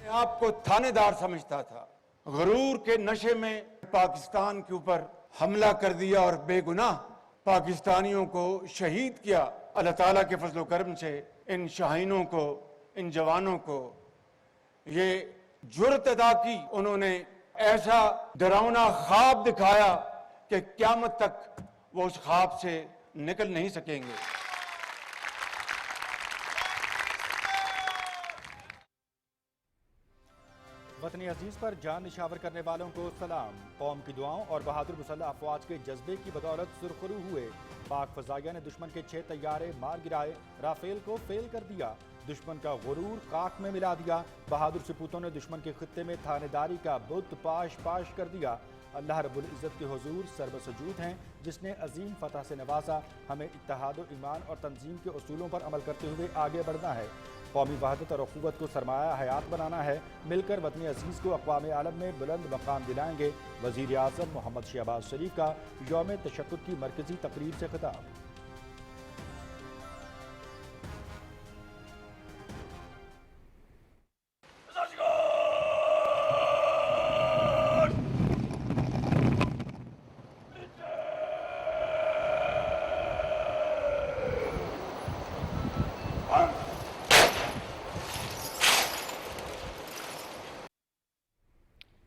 آپ کو थानेदार समझता था, गरूर के नशे में पाकिस्तान के ऊपर हमला कर दिया और बेगुनाह पाकिस्तानियों को शहीद किया। अल्लाह ताला के फजल करम से इन शाहीनों को, इन जवानों को ये जुर्रत अदा की, उन्होंने ऐसा डरावना ख्वाब दिखाया कि क़यामत तक वो उस ख्वाब से निकल नहीं सकेंगे। वतन अजीज पर जान निशावर करने वालों को सलाम। कौम की दुआओं और बहादुर मुसल्लह अफवाज के जज्बे की बदौलत सुरखरू हुए। पाक फजाइया ने दुश्मन के 6 तैयारे मार गिराए, राफेल को फेल कर दिया, दुश्मन का गुरूर खाक में मिला दिया। बहादुर सपूतों ने दुश्मन के खित्ते में थानेदारी का बुत पाश पाश कर दिया। अल्लाह रब्बुल इज़्ज़त के हुजूर सर्वसजूद हैं, जिसने अजीम फतह से नवाजा। हमें इत्तेहाद व ईमान और तंजीम के उसूलों पर अमल करते हुए आगे बढ़ना है। कौमी वहदत और अख़ुवत को सरमाया हयात बनाना है। मिलकर वतन अजीज़ को अक़वाम आलम में बुलंद मकाम दिलाएंगे। वज़ीर आज़म मोहम्मद शहबाज शरीफ का यौम तशक्कुर की मरकज़ी तकरीर से खिताब।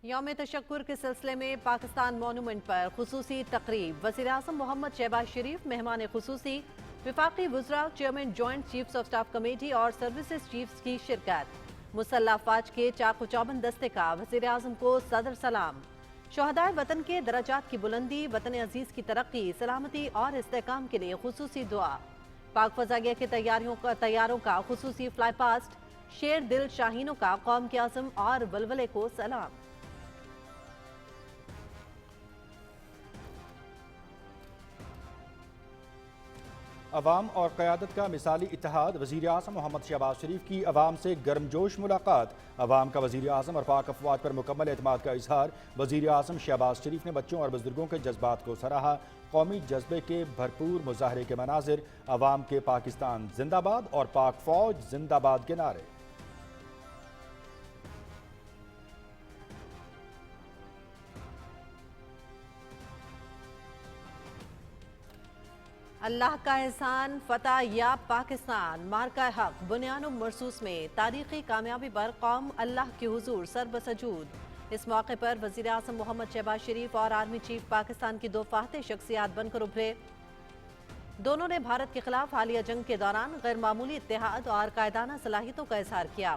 यौम तशक्कुर के सिलसिले में पाकिस्तान मोनूमेंट पर खुसूसी तकरीब। वज़ीर आज़म मोहम्मद शहबाज शरीफ मेहमान खुसूसी, वफाकी वज़रा, chairman joint chiefs of staff committee और सर्विसेज चीफ्स की शिरकत। मुसल्लह अफ़वाज के चाको चौबंद दस्ते का वज़ीर आज़म को सदर सलाम। शहदाए वतन के दराजात की बुलंदी, वतन अजीज़ की तरक्की, सलामती और इस्तेहकाम के लिए खुसूसी दुआ। पाक फज़ाइया के तैयारों का खुसूसी फ्लाई पास्ट। शेर दिल शाहीनों का कौम के आज़म और वलवले को सलाम। अवाम और क़यादत का मिसाली इत्तेहाद। वज़ीर आज़म मोहम्मद शहबाज शरीफ की अवाम से गर्मजोश मुलाकात। अवाम का वज़ीर आज़म और पाक अफ़वाज पर मुकम्मल एतमाद का इजहार। वज़ीर आज़म शहबाज शरीफ ने बच्चों और बुजुर्गों के जज्बात को सराहा। कौमी जज्बे के भरपूर मुजाहरे के मनाजिर। अवाम के पाकिस्तान जिंदाबाद और पाक फ़ौज जिंदाबाद के नारे। अल्लाह का एहसान, फतह याब पाकिस्तान, मार्का हक, बुनियानो मरसूस में तारीखी कामयाबी पर कौम अल्लाह के हुजूर सर्वसजूद। इस मौके पर वज़ीर आज़म मोहम्मद शहबाज शरीफ और आर्मी चीफ पाकिस्तान की 2 फातह शख्सियात बनकर उभरे। दोनों ने भारत के खिलाफ हालिया जंग के दौरान गैर मामूली इत्तेहाद और कायदाना सलाहियतों का इजहार किया।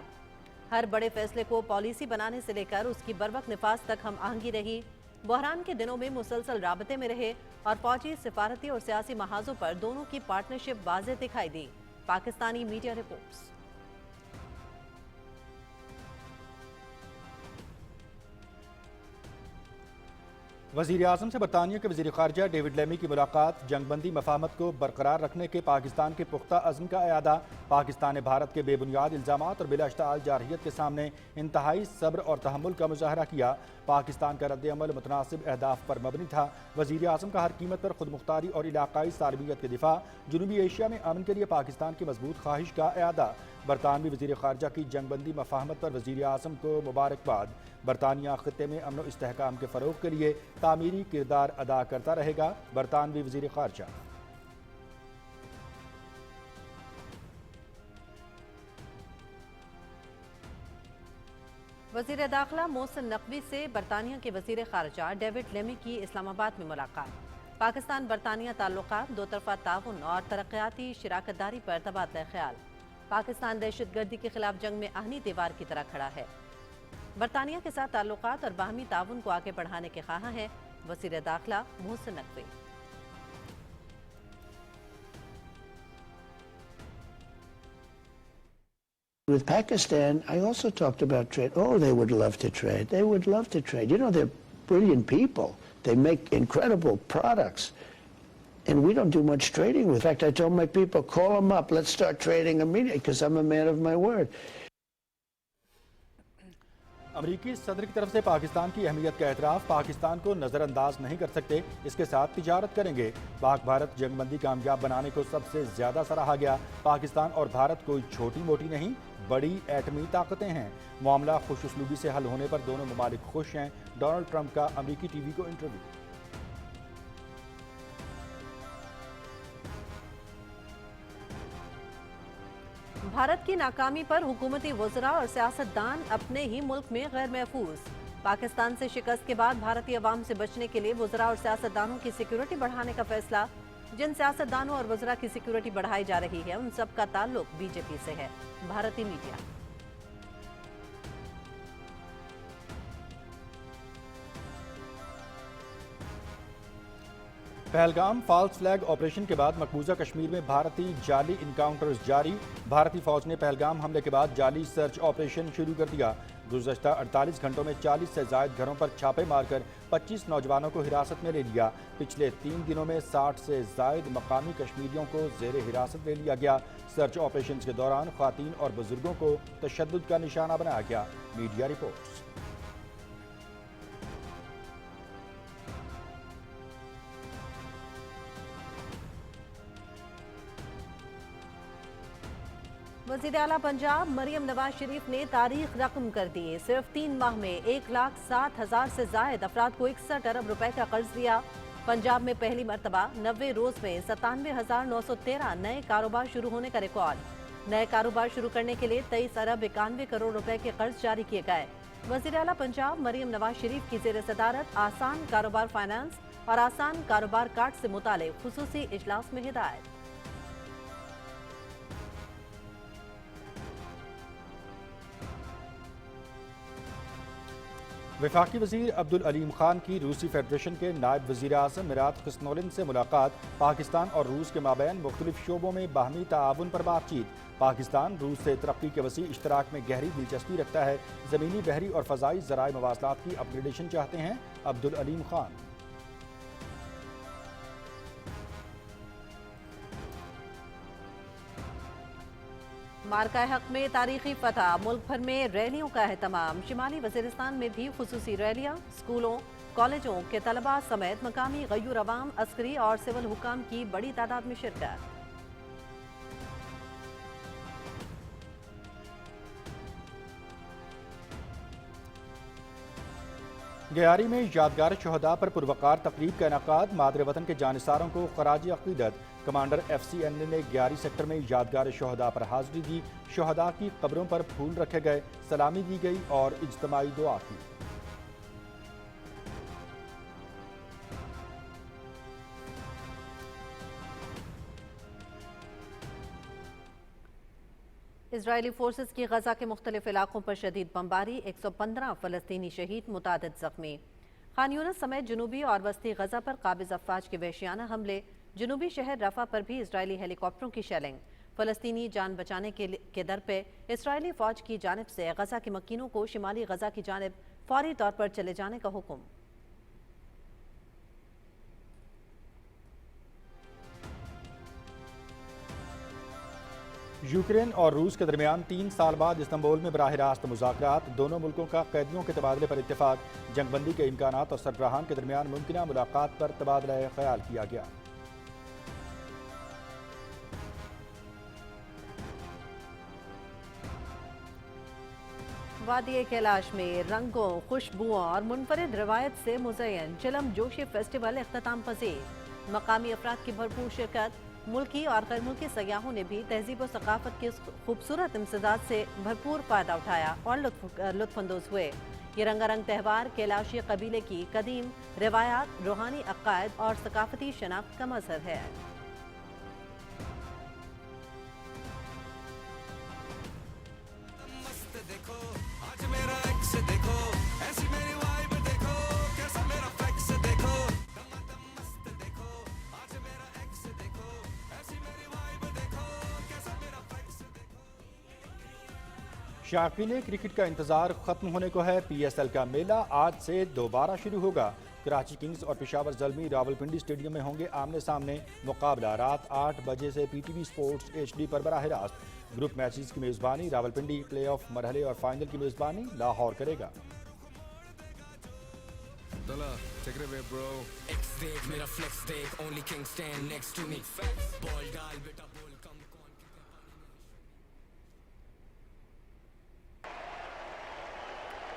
हर बड़े फैसले को पॉलिसी बनाने से लेकर उसकी बरवक्त निफाज तक हम आहंगी रही। बहरान के दिनों में मुसलसल राबते में रहे और फौजी, सिफारती और सियासी महाजों पर दोनों की पार्टनरशिप वाज़ेह दिखाई दी। Pakistani media reports. वज़ीर आज़म से बरतानिया के वज़ीर ख़ारजा डेविड लेमी की मुलाकात। जंगबंदी मफाहमत को बरकरार रखने के पाकिस्तान के पुख्ता अज़्म का अयादा। पाकिस्तान ने भारत के बेबुनियाद इल्ज़ामात और बिलाश्ताल जारहियत के सामने इंतहाई सब्र और तहम्मुल का मुजाहरा किया। पाकिस्तान का रद्द-ए-अमल मुतनासिब अहदाफ पर मबनी था। वज़ीर आज़म का हर कीमत पर खुद मुख्तारी और इलाकाई सालमियत के दिफा। जनूबी एशिया में अमन के लिए पाकिस्तान की मजबूत ख्वाहिश का अयादा। बरतानवी वज़ीर ख़ारजा की जंगबंदी मफाहमत पर वज़ीर आज़म को मुबारकबाद। बरतानिया ख़ित्ते में अमन व इस्तेहकाम के फ़रोग़ के लिए तामीरी किरदार अदा करता रहेगा। बरतानवी वज़ीर ख़ारजा। वज़ीर दाखिला मोहसिन नकवी से बरतानिया के वज़ीर ख़ारजा डेविड लेमी की इस्लामाबाद में मुलाकात। पाकिस्तान बरतानिया ताल्लुकात, 2 तरफ़ा ताउन और तरक्याती शिराकतदारी पर तबादला ख्याल। पाकिस्तान दहशतगर्दी के खिलाफ जंग में आहनी दीवार की तरह खड़ा है। बरतानिया के साथ ताल्लुकात और बाहमी ताउन को आगे बढ़ाने के ख्वाह हैं वज़ीर दाखिला Mohsin Naqvi. With Pakistan, I also talked about trade. Oh, they would love to trade. They would love to trade. You know, they're brilliant people. They make incredible products. And we don't do much trading. In fact, I told my people, call them up. Let's start trading immediately, because I'm a man of my word. अमरीकी सदर की तरफ से पाकिस्तान की अहमियत का एतराफ़। पाकिस्तान को नज़रअंदाज नहीं कर सकते, इसके साथ तिजारत करेंगे। पाक भारत जंगबंदी कामयाब बनाने को सबसे ज़्यादा सराहा गया। पाकिस्तान और भारत कोई छोटी मोटी नहीं बड़ी एटमी ताकतें हैं। मामला खुश उसलूबी से हल होने पर दोनों ममालिक खुश हैं। डोनाल्ड ट्रंप का अमरीकी टीवी को इंटरव्यू। भारत की नाकामी पर हुकूमती वज़रा और सियासतदान अपने ही मुल्क में गैर महफूज। पाकिस्तान से शिकस्त के बाद भारतीय अवाम से बचने के लिए वज़रा और सियासतदानों की सिक्योरिटी बढ़ाने का फैसला। जिन सियासतदानों और वज़रा की सिक्योरिटी बढ़ाई जा रही है उन सब का ताल्लुक बीजेपी से है। भारतीय मीडिया। पहलगाम फॉल्स फ्लैग ऑपरेशन के बाद मकबूजा कश्मीर में भारतीय जाली इनकाउंटर्स जारी। भारतीय फौज ने पहलगाम हमले के बाद जाली सर्च ऑपरेशन शुरू कर दिया। गुज़श्ता 48 घंटों में 40 से ज़ायद घरों पर छापे मारकर 25 नौजवानों को हिरासत में ले लिया। पिछले 3 दिनों में 60 से ज़ायद मकामी कश्मीरियों को ज़ेरे हिरासत ले लिया गया। सर्च ऑपरेशन के दौरान ख़वातीन और बुजुर्गों को तशद्दुद का निशाना बनाया गया। Media reports. वज़ीर आला पंजाब मरियम नवाज शरीफ ने तारीख रकम कर दी। सिर्फ 3 माह में 1,07,000 से जायद अफराद को 61 अरब रुपए का कर्ज दिया। पंजाब में पहली मरतबा 90 रोज में 97,913 नए कारोबार शुरू होने का रिकॉर्ड। नए कारोबार शुरू करने के लिए 23 अरब 91 करोड़ रुपए के कर्ज जारी किए गए। वज़ीर आला पंजाब मरियम नवाज शरीफ की ज़ेर सदारत आसान कारोबार फाइनेंस और आसान कारोबार कार्ड से मुतालिक खुसूसी इजलास में हिदायत। वफाकी वज़ीर अब्दुल अलीम खान की रूसी फेडरेशन के नायब वज़ीर आज़म मिरात खिस्नोलिन से मुलाकात। पाकिस्तान और रूस के माबैन मुख्तलिफ शोबों में बाहमी ताआवुन पर बातचीत। पाकिस्तान रूस से तरक्की के वसी इश्तराक में गहरी दिलचस्पी रखता है। ज़मीनी, बहरी और फ़ज़ाई ज़राए मवासलात की अपग्रेडेशन चाहते हैं अब्दुल अलीम खान। मार्का हक में तारीखी फतह। मुल्क भर में रैलियों का एहतमाम। शिमाली वज़ीरिस्तान में भी खुसूसी रैलियां। स्कूलों कॉलेजों के तलबा समेत मकामी गयूर अवाम, अस्करी और सिविल हुकाम की बड़ी तादाद में शिरकत। गयारी में यादगार शहदा पर पुरवकार तकरीब का इनकाद। मादरे वतन के जानिसारों को खराज अकीदत। कमांडर FCN ने गयारी सेक्टर में यादगार शहदा पर हाजिरी दी। शहदा की कब्रों पर फूल रखे गए, सलामी दी गई और इज्तिमाई दुआ की। इजरायली फोर्सेस की गजा के मुख्तलिफ इलाकों पर शदीद बमबारी। 115 फलस्तीनी शहीद, मुतादिद जख्मी। खान यूनिस समेत जनूबी और वस्ती गजा पर काबिज अफवाज के वहशियाना हमले। जनूबी शहर रफा पर भी इजरायली हेलीकॉप्टरों की शेलिंग। फलस्तीनी जान बचाने के दर पे इजरायली फौज की जानिब से गजा के मकीनों को शिमाली गजा की जानिब फौरी तौर पर चले जाने का हुक्म। यूक्रेन और रूस के दरमियान 3 साल बाद इस्तांबुल में बराह रास्त मुज़ाकरात। दोनों मुल्कों का कैदियों के तबादले पर इत्तेफाक। जंगबंदी के इम्कानात और सरबराहान के दरमियान मुमकिना मुलाकात पर तबादला ख्याल किया गया। वादी कैलाश में रंगों, खुशबुओं और मुनफरिद रवायत से मुज़य्यन चिलम जोशी फेस्टिवल इख्तिताम पजीर। मकामी अफराद की भरपूर शिरकत। मुल्की और गैर मुल्की सयाहों ने भी तहजीब और सकाफत के खूबसूरत इम्तिजाज से भरपूर फ़ायदा उठाया और लुत्फ़अंदोज़ हुए। ये रंगारंग त्यौहार कैलाशी कबीले की कदीम रिवायात, रूहानी अक़ायद और सकाफती शनाख्त का मज़हर है। शाकीन क्रिकेट का इंतजार खत्म होने को है। PSL का मेला आज से दोबारा शुरू होगा। कराची किंग्स और पेशावर ज़ल्मी रावलपिंडी स्टेडियम में होंगे आमने सामने। मुकाबला रात 8 बजे से PTV स्पोर्ट्स HD पर बराह रास्त। ग्रुप मैचेस की मेज़बानी रावलपिंडी, प्ले ऑफ मरहले और फाइनल की मेज़बानी लाहौर करेगा।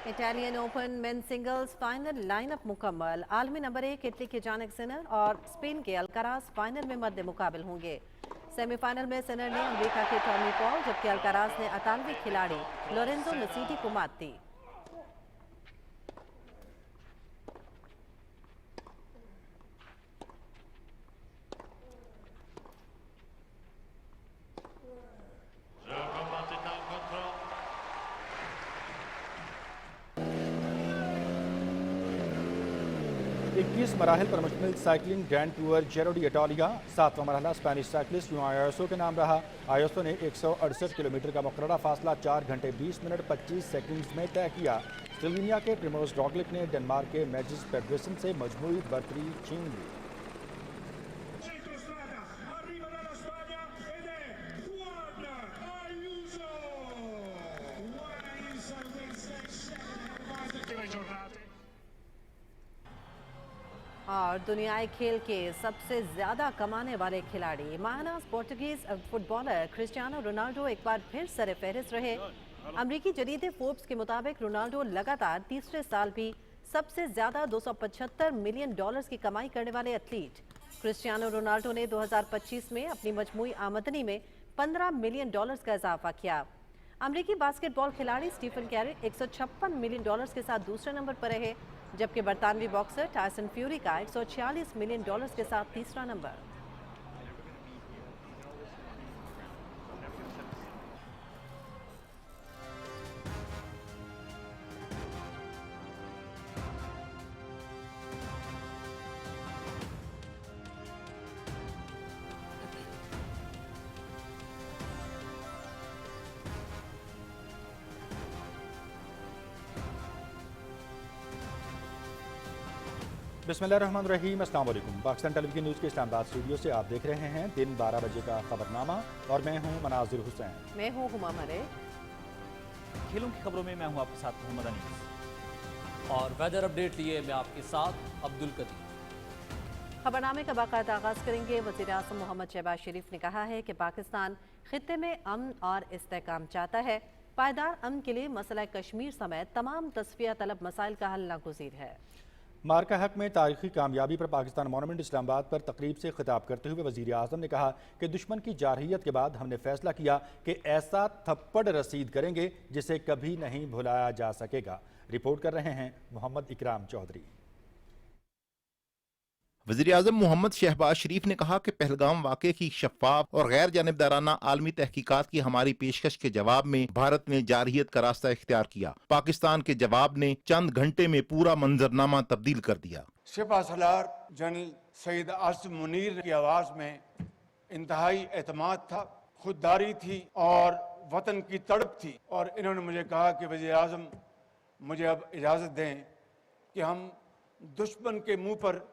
Italian open main singles final lineup मुकम्मल। आलमी नंबर 1 इटली के जानिक सिनर और स्पेन के अल्काराज फाइनल में मद्दे मुकाबिल होंगे। सेमीफाइनल में सिनर ने अमेरिका के टॉमी पॉल जबकि अल्काराज ने इतालवी खिलाड़ी लोरेंजो मसीटी को मात दी। इक्कीस मराहल पर मुश्तमिल cycling grand tour Giro d'Italia 7वां मरहला स्पेनिश साइकिलिस्ट जुआन आयोसो के नाम रहा। आयोसो ने 168 किलोमीटर का मुकर्ररा फासला 4 घंटे 20 मिनट 25 सेकंड्स में तय किया। स्लोवेनिया के प्रिमोज रॉग्लिक ने डेनमार्क के मैजिस पेड्रेसन से मजमूई बर्तरी छीन ली। और दुनियाई खेल के सबसे ज्यादा कमाने वाले खिलाड़ी महानाज पोर्तुगीज फुटबॉलर क्रिस्टियानो रोनाल्डो एक बार फिर सरे फहरिस्त रहे। अमरीकी जरीदे फोर्ब्स के मुताबिक रोनाल्डो लगातार तीसरे साल भी सबसे ज्यादा $275 मिलियन की कमाई करने वाले एथलीट। क्रिस्टियानो रोनाल्डो ने 2025 में अपनी मजमूई आमदनी में $15 मिलियन का इजाफा किया। अमरीकी बास्केटबॉल खिलाड़ी स्टीफन कैरी $156 मिलियन के साथ दूसरे नंबर पर रहे, जबकि बरतानवी बॉक्सर टायसन फ्यूरी का $146 मिलियन के साथ तीसरा नंबर। बिस्मिल्लाहिर्रहमानिर्रहीम, अस्सलाम वालेकुम। पाकिस्तान टेलीविजन न्यूज़ के इस्लामाबाद स्टूडियो से आप देख रहे हैं दिन 12 बजे का खबरनामा और मैं हूं मनाजिर हुसैन। मैं हूं हुमा मरे। खेलों की खबरों में मैं हूं आपके साथ मोहम्मद अनीस और वेदर अपडेट लिए मैं आपके साथ अब्दुल कदीर। खबरनामे का बाकायदा आगाज करेंगे। वज़ीर आज़म मोहम्मद शहबाज शरीफ ने कहा है कि पाकिस्तान खित्ते में अमन और इस्तेहकाम चाहता है। पायदार अमन के लिए मसला कश्मीर समेत तमाम तस्फिया तलब मसाइल का हल नागुज़ीर है। मार्का हक में तारीखी कामयाबी पर पाकिस्तान मॉन्यूमेंट इस्लामाबाद पर तकरीब से खिताब करते हुए वज़ीर आज़म ने कहा कि दुश्मन की जारहियत के बाद हमने फैसला किया कि ऐसा थप्पड़ रसीद करेंगे जिसे कभी नहीं भुलाया जा सकेगा। रिपोर्ट कर रहे हैं मोहम्मद इकराम चौधरी। वज़ीर-ए-आज़म मोहम्मद शहबाज शरीफ ने कहा कि पहलगाम वाक़े की शफ़ाफ और गैर जानिबदाराना आलमी तहकीकात की हमारी पेशकश के जवाब में भारत ने जारहियत का रास्ता इख्तियार किया। पाकिस्तान के जवाब ने चंद घंटे में पूरा मंजरनामा तब्दील कर दिया। सिपा सलार जनरल सईद आसिम मुनीर की आवाज़ में इंतहाई एतमाद था, खुददारी थी और वतन की तड़प थी। और इन्होंने मुझे कहा कि वज़ीर-ए-आज़म मुझे अब इजाज़त दें कि हम दुश्मन के मुँह पर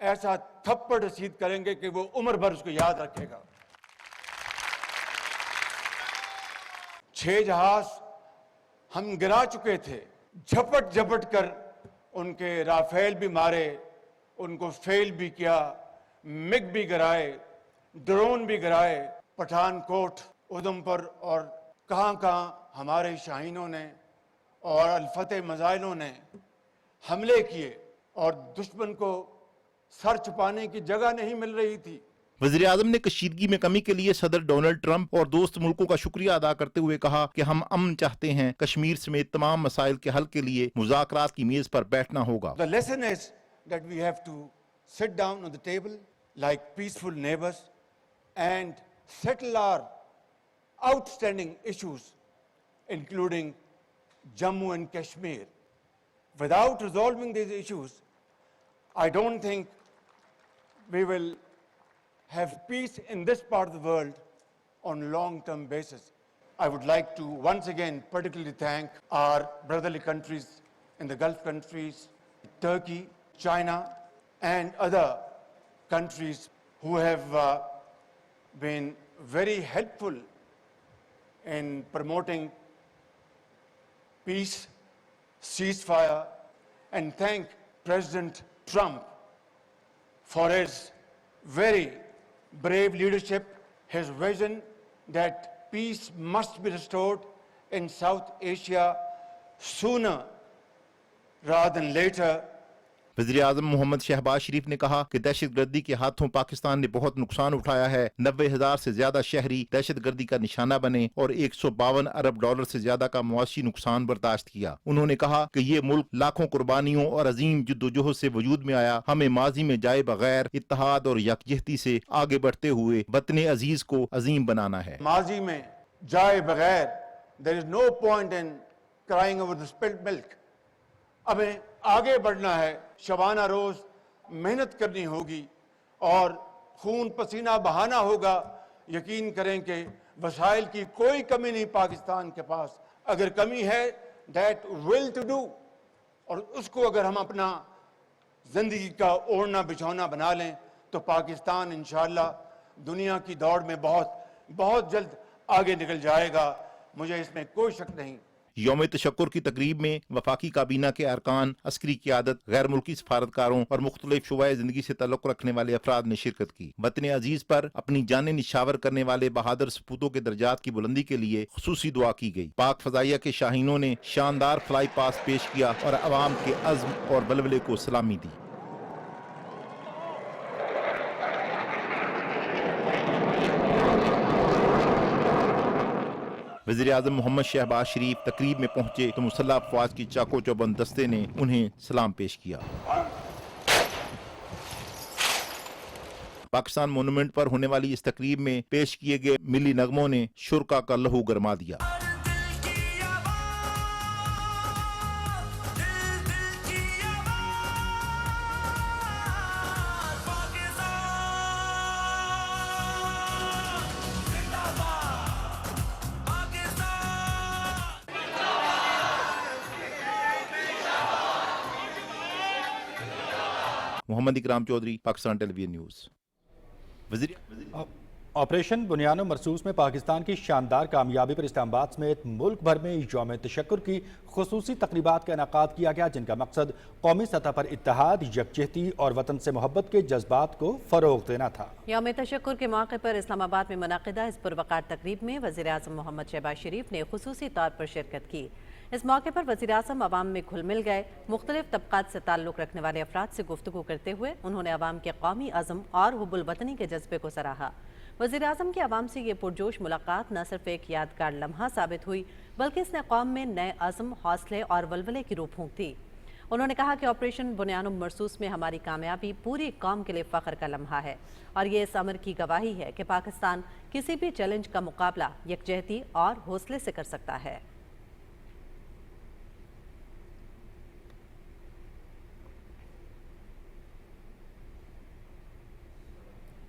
ऐसा थप्पड़ रसीद करेंगे कि वो उम्र भर उसको याद रखेगा। 6 जहाज हम गिरा चुके थे, झपट झपट कर उनके राफेल भी मारे, उनको फेल भी किया, मिग भी गिराए, ड्रोन भी गिराए। पठानकोट, उधमपुर और कहाँ कहाँ हमारे शाहीनों ने और अल्फतेह मज़ाइलों ने हमले किए और दुश्मन को सर छुपाने की जगह नहीं मिल रही थी। वज़ीर आज़म ने कशीदगी में कमी के लिए सदर डोनाल्ड ट्रंप और दोस्त मुल्कों का शुक्रिया अदा करते हुए कहा कि हम अमन चाहते हैं। कश्मीर समेत तमाम मसाइल के हल के लिए मुज़ाकरात की मेज पर बैठना होगा। The lesson is that we have to sit down on the table like peaceful neighbors and settle our outstanding issues, including Jammu and Kashmir. Without resolving these issues, I don't think we will have peace in this part of the world on a long-term basis. I would like to once again particularly thank our brotherly countries in the Gulf countries, Turkey, China, and other countries who have been very helpful in promoting peace, ceasefire, and thank President Trump for his very brave leadership, his vision that peace must be restored in South Asia sooner rather than later. वज़ीर आज़म मोहम्मद शहबाज शरीफ ने कहा कि दहशत गर्दी के हाथों पाकिस्तान ने बहुत नुकसान उठाया है। 90,000 से ज्यादा शहरी दहशत गर्दी का निशाना बने और 152 अरब डॉलर से ज्यादा का मुआशी नुकसान बर्दाश्त किया। उन्होंने कहा कि ये मुल्क लाखों कुर्बानियों और अजीम जद्दोजहद से वजूद में आया। हमें माजी में जाए बगैर इत्तेहाद और यकजहती से आगे बढ़ते हुए वतन अजीज को अजीम बनाना है। माजी में जाए बगैर, there is no point in crying over the spilt milk. हमें आगे बढ़ना है, शबाना रोज मेहनत करनी होगी और खून पसीना बहाना होगा। यकीन करें कि वसाइल की कोई कमी नहीं पाकिस्तान के पास। अगर कमी है, that will to do, और उसको अगर हम अपना जिंदगी का ओढ़ना बिछौना बना लें तो पाकिस्तान इंशाअल्लाह दुनिया की दौड़ में बहुत जल्द आगे निकल जाएगा। मुझे इसमें कोई शक नहीं। यौम तशक्कुर की तकरीब में वफाकी काबीना के अरकान, अस्करी क़ियादत, गैर मुल्की सफारतकारों और मुख्तलिफ शुबाए जिंदगी से ताल्लुक़ रखने वाले अफराद ने शिरकत की। वतन अजीज पर अपनी जानें निछावर करने वाले बहादुर सपूतों के दर्जात की बुलंदी के लिए खुसूसी दुआ की गई। पाक फजाइया के शाहीनों ने शानदार फ्लाई पास पेश किया और अवाम के अज़्म और बलबले को सलामी दी। वज़ीर आज़म मोहम्मद शहबाज शरीफ तकरीब में पहुंचे तो मुसल्लह अफवाज की चाको चौबंद दस्ते ने उन्हें सलाम पेश किया। पाकिस्तान मोनूमेंट पर होने वाली इस तकरीब में पेश किए गए मिली नगमों ने शुरका का लहू गरमा दिया। Mohammad Ikram Chaudhry, Pakistan television news. Operation Bunyanun Marsoos में पाकिस्तान की शानदार कामयाबी पर इस्लामाबाद समेत मुल्क भर में यौम तशक्कुर की खुसूसी तकरीबात का इनेकाद किया गया, जिनका मकसद कौमी सतह पर इत्तेहाद, यकजहती और वतन से मोहब्बत के जज्बात को फ़रोग़ देना था। यौम तशक्कुर के मौके पर इस्लामाबाद में मुनक़िदा इस पुरवक़ार तकरीब में वज़ीर आज़म मोहम्मद शहबाज शरीफ ने खुसूसी तौर पर शिरकत की। इस मौके पर वज़ीर आज़म अवाम में घुल मिल गए। मुख्तलिफ तबक़ात से ताल्लुक़ रखने वाले अफराद से गुफ्तगू करते हुए उन्होंने अवाम के कौमी अज़म और हुब्बुल वतनी के जज्बे को सराहा। वज़ीर आज़म की अवाम से ये पुरजोश मुलाकात न सिर्फ एक यादगार लम्हा साबित हुई, बल्कि इसने कौम में नए अज़म, हौसले और वलवले की रूह फूंक दी। उन्होंने कहा कि ऑपरेशन बुनियानो मरसूस में हमारी कामयाबी पूरी कौम के लिए फ़ख्र का लम्हा है और ये इस अमर की गवाही है कि पाकिस्तान किसी भी चैलेंज का मुकाबला यकजहती और हौसले से कर सकता है।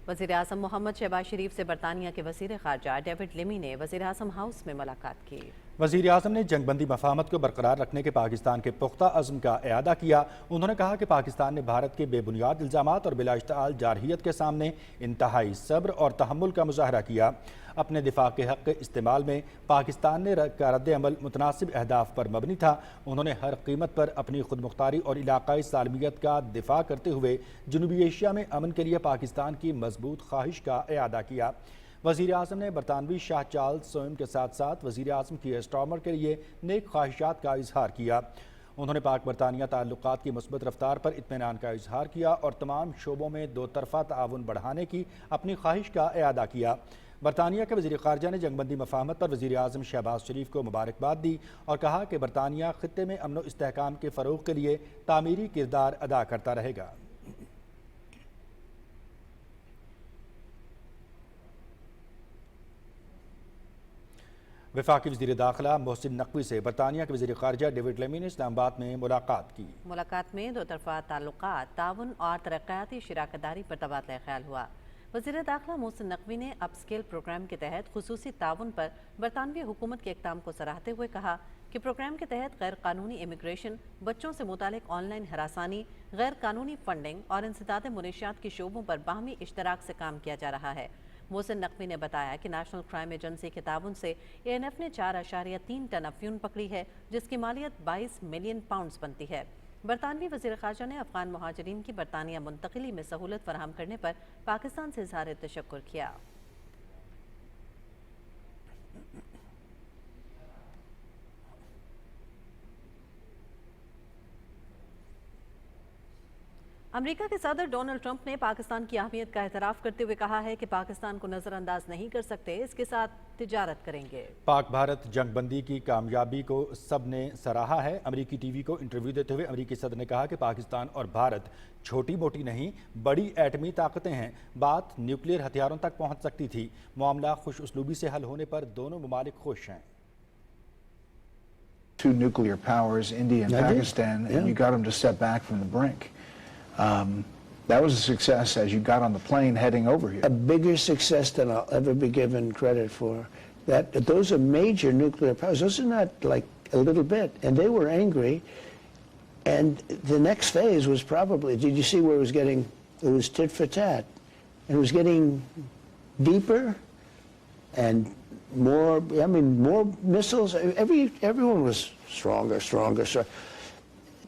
वज़ीर आज़म मोहम्मद शहबाज शरीफ से बरतानिया के वज़ीर ख़ारजा डेविड लेमी ने वज़ीर आज़म हाउस में मुलाकात की। वज़ीर आज़म ने जंगबंदी मफ़ाहमत को बरकरार रखने के पाकिस्तान के पुख्ता अज़्म का इआदा किया। उन्होंने कहा कि पाकिस्तान ने भारत के बेबुनियाद इल्ज़ामात और बिलाइश्तिआल जारहियत के सामने इंतहाई सब्र और तहम्मुल का मुज़ाहरा किया। अपने दिफा के हक़ के इस्तेमाल में पाकिस्तान ने का रद्द-ए-अमल मुतनासिब अहदाफ पर मबनी था। उन्होंने हर कीमत पर अपनी खुद मुख्तारी और इलाकाई सालमियत का दिफा करते हुए जनूबी एशिया में अमन के लिए पाकिस्तान की मजबूत ख्वाहिश का इआदा किया। वज़ीर आज़म ने बरतानवी शाह चार्ल्स सोम के साथ साथ वज़ीर आज़म की स्टॉमर के लिए नेक ख्वाहिशात का इजहार किया। उन्होंने पाक बरतानिया ताल्लुकात की मुस्बत रफ्तार पर इत्मीनान का इजहार किया और तमाम शोबों में दो तरफ़ा ताउन बढ़ाने की अपनी ख्वाहिश का इआदा किया। बरतानिया के वज़ीर ख़ारजा ने जंगबंदी मफ़ाहमत पर वज़ीर आज़म शहबाज शरीफ को मुबारकबाद दी और कहा कि बरतानिया ख़ित्ते में अमन व इस्तेहकाम के फ़रोग़ के लिए तामीरी किरदार अदा करता रहेगा। वफाकी वज़ीर दाखिला मोहसिन नकवी से बरतानिया के वज़ीर ख़ारजा डेविड लेमी ने इस्लामाबाद में मुलाकात की। मुलाकात में दो तरफ़ा ताल्लुकात, ताउन और तरक्याती शराकतदारी पर तबादला ख्याल हुआ। वज़ीर दाखिला मोहसिन नकवी ने अपस्केल प्रोग्राम के तहत खुसूसी ताउन पर बरतानवी हुकूमत के इक़दाम को सराहते हुए कहा कि प्रोग्राम के तहत गैर कानूनी इमिग्रेशन, बच्चों से मुतालिक ऑनलाइन हरासानी, गैर कानूनी फंडिंग और इंसदाद मुनशियात के शोबों पर बाहमी इश्तराक से काम किया जा रहा है। मोहसिन नकवी ने बताया कि नेशनल क्राइम एजेंसी के ताउन से ANF ने 4.3 टन अफ्यून पकड़ी है, जिसकी मालियत 22 मिलियन पाउंड्स बनती है। बरतानवी वज़ीर ख़ारजा ने अफ़गान महाजरीन की बरतानिया मुंतकिली में सहूलत फराहम करने पर पाकिस्तान से इज़हार तशक्कुर किया। امریکہ کے صدر ڈونلڈ ٹرمپ نے پاکستان کی اہمیت کا اعتراف کرتے ہوئے کہا ہے کہ پاکستان کو نظر انداز نہیں کر سکتے، اس کے ساتھ تجارت کریں گے۔ پاک بھارت جنگ بندی کی کامیابی کو سب نے سراہا ہے۔ امریکی ٹی وی کو انٹرویو دیتے ہوئے امریکی صدر نے کہا کہ پاکستان اور بھارت چھوٹی موٹی نہیں، بڑی ایٹمی طاقتیں ہیں۔ بات نیوکلیئر ہتھیاروں تک پہنچ سکتی تھی۔ معاملہ خوش اسلوبی سے حل ہونے پر دونوں ممالک خوش ہیں۔ Two nuclear powers, India and I did, Pakistan, yeah. and you got them to step back from the brink. That was a success as you got on the plane heading over here. A bigger success than I'll ever be given credit for. Those are major nuclear powers. Those are not like a little bit. And they were angry. And the next phase was probably, did you see where it was tit for tat. And it was getting deeper and more missiles. Everyone was stronger.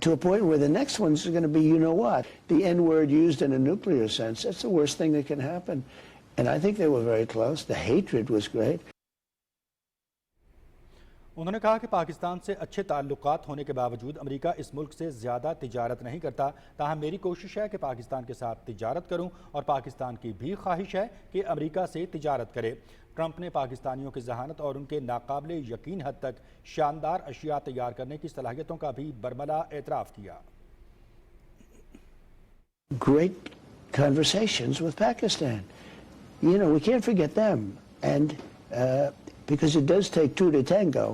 To a point where the next one's going to be, you know what, the N word used in a nuclear sense. That's the worst thing that can happen. And I think they were very close. The hatred was great. انہوں نے کہا کہ پاکستان سے اچھے تعلقات ہونے کے باوجود امریکہ اس ملک سے زیادہ تجارت نہیں کرتا، تاہم میری کوشش ہے کہ پاکستان کے ساتھ تجارت کروں اور پاکستان کی بھی خواہش ہے کہ امریکہ سے تجارت کرے۔ ٹرمپ نے پاکستانیوں کی ذہانت اور ان کے ناقابل یقین حد تک شاندار اشیاء تیار کرنے کی صلاحیتوں کا بھی برملا اعتراف کیا۔ Great conversations with Pakistan. You know, we can't forget them. And because it does take two to tango.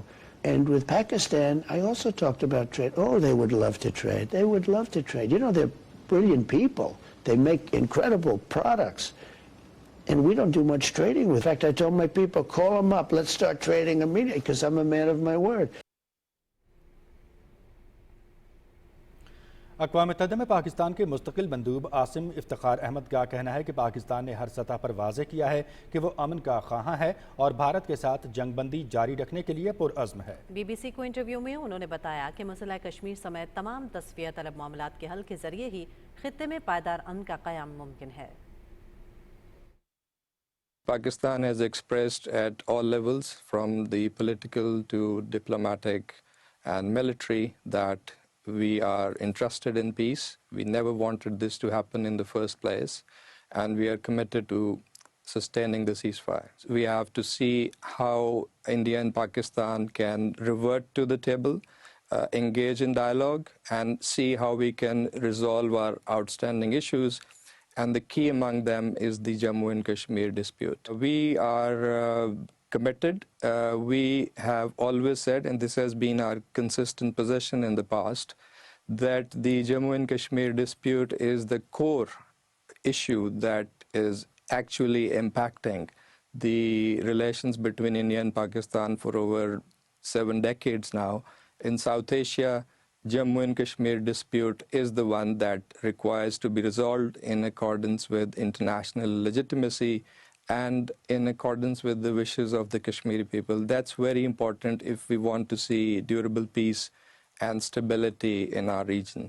And with Pakistan, I also talked about trade. Oh, they would love to trade. They would love to trade. You know, they're brilliant people. They make incredible products. And we don't do much trading. In fact, I told my people, call them up. Let's start trading immediately because I'm a man of my word. اقوام متحدہ میں پاکستان کے مستقل مندوب عاصم افتخار احمد کا کہنا ہے کہ پاکستان نے ہر سطح پر واضح کیا ہے کہ وہ امن کا خواہاں ہے اور بھارت کے ساتھ جنگ بندی جاری رکھنے کے لیے پرعزم ہے۔ بی بی سی کو انٹرویو میں انہوں نے بتایا کہ مسئلہ کشمیر سمیت تمام تصفیہ طلب معاملات کے حل کے ذریعے ہی خطے میں پائیدار امن کا قیام ممکن ہے۔ Pakistan has expressed at all levels, from the political to diplomatic and military, that we are interested in peace. We never wanted this to happen in the first place, and we are committed to sustaining the ceasefire. We have to see how India and Pakistan can revert to the table, engage in dialogue, and see how we can resolve our outstanding issues. And the key among them is the Jammu and Kashmir dispute. We are committed. We have always said, and this has been our consistent position in the past, that the Jammu and Kashmir dispute is the core issue that is actually impacting the relations between India and Pakistan for over 7 decades now. In South Asia, Jammu and Kashmir dispute is the one that requires to be resolved in accordance with international legitimacy and in accordance with the wishes of the Kashmiri people. That's very important if we want to see durable peace and stability in our region.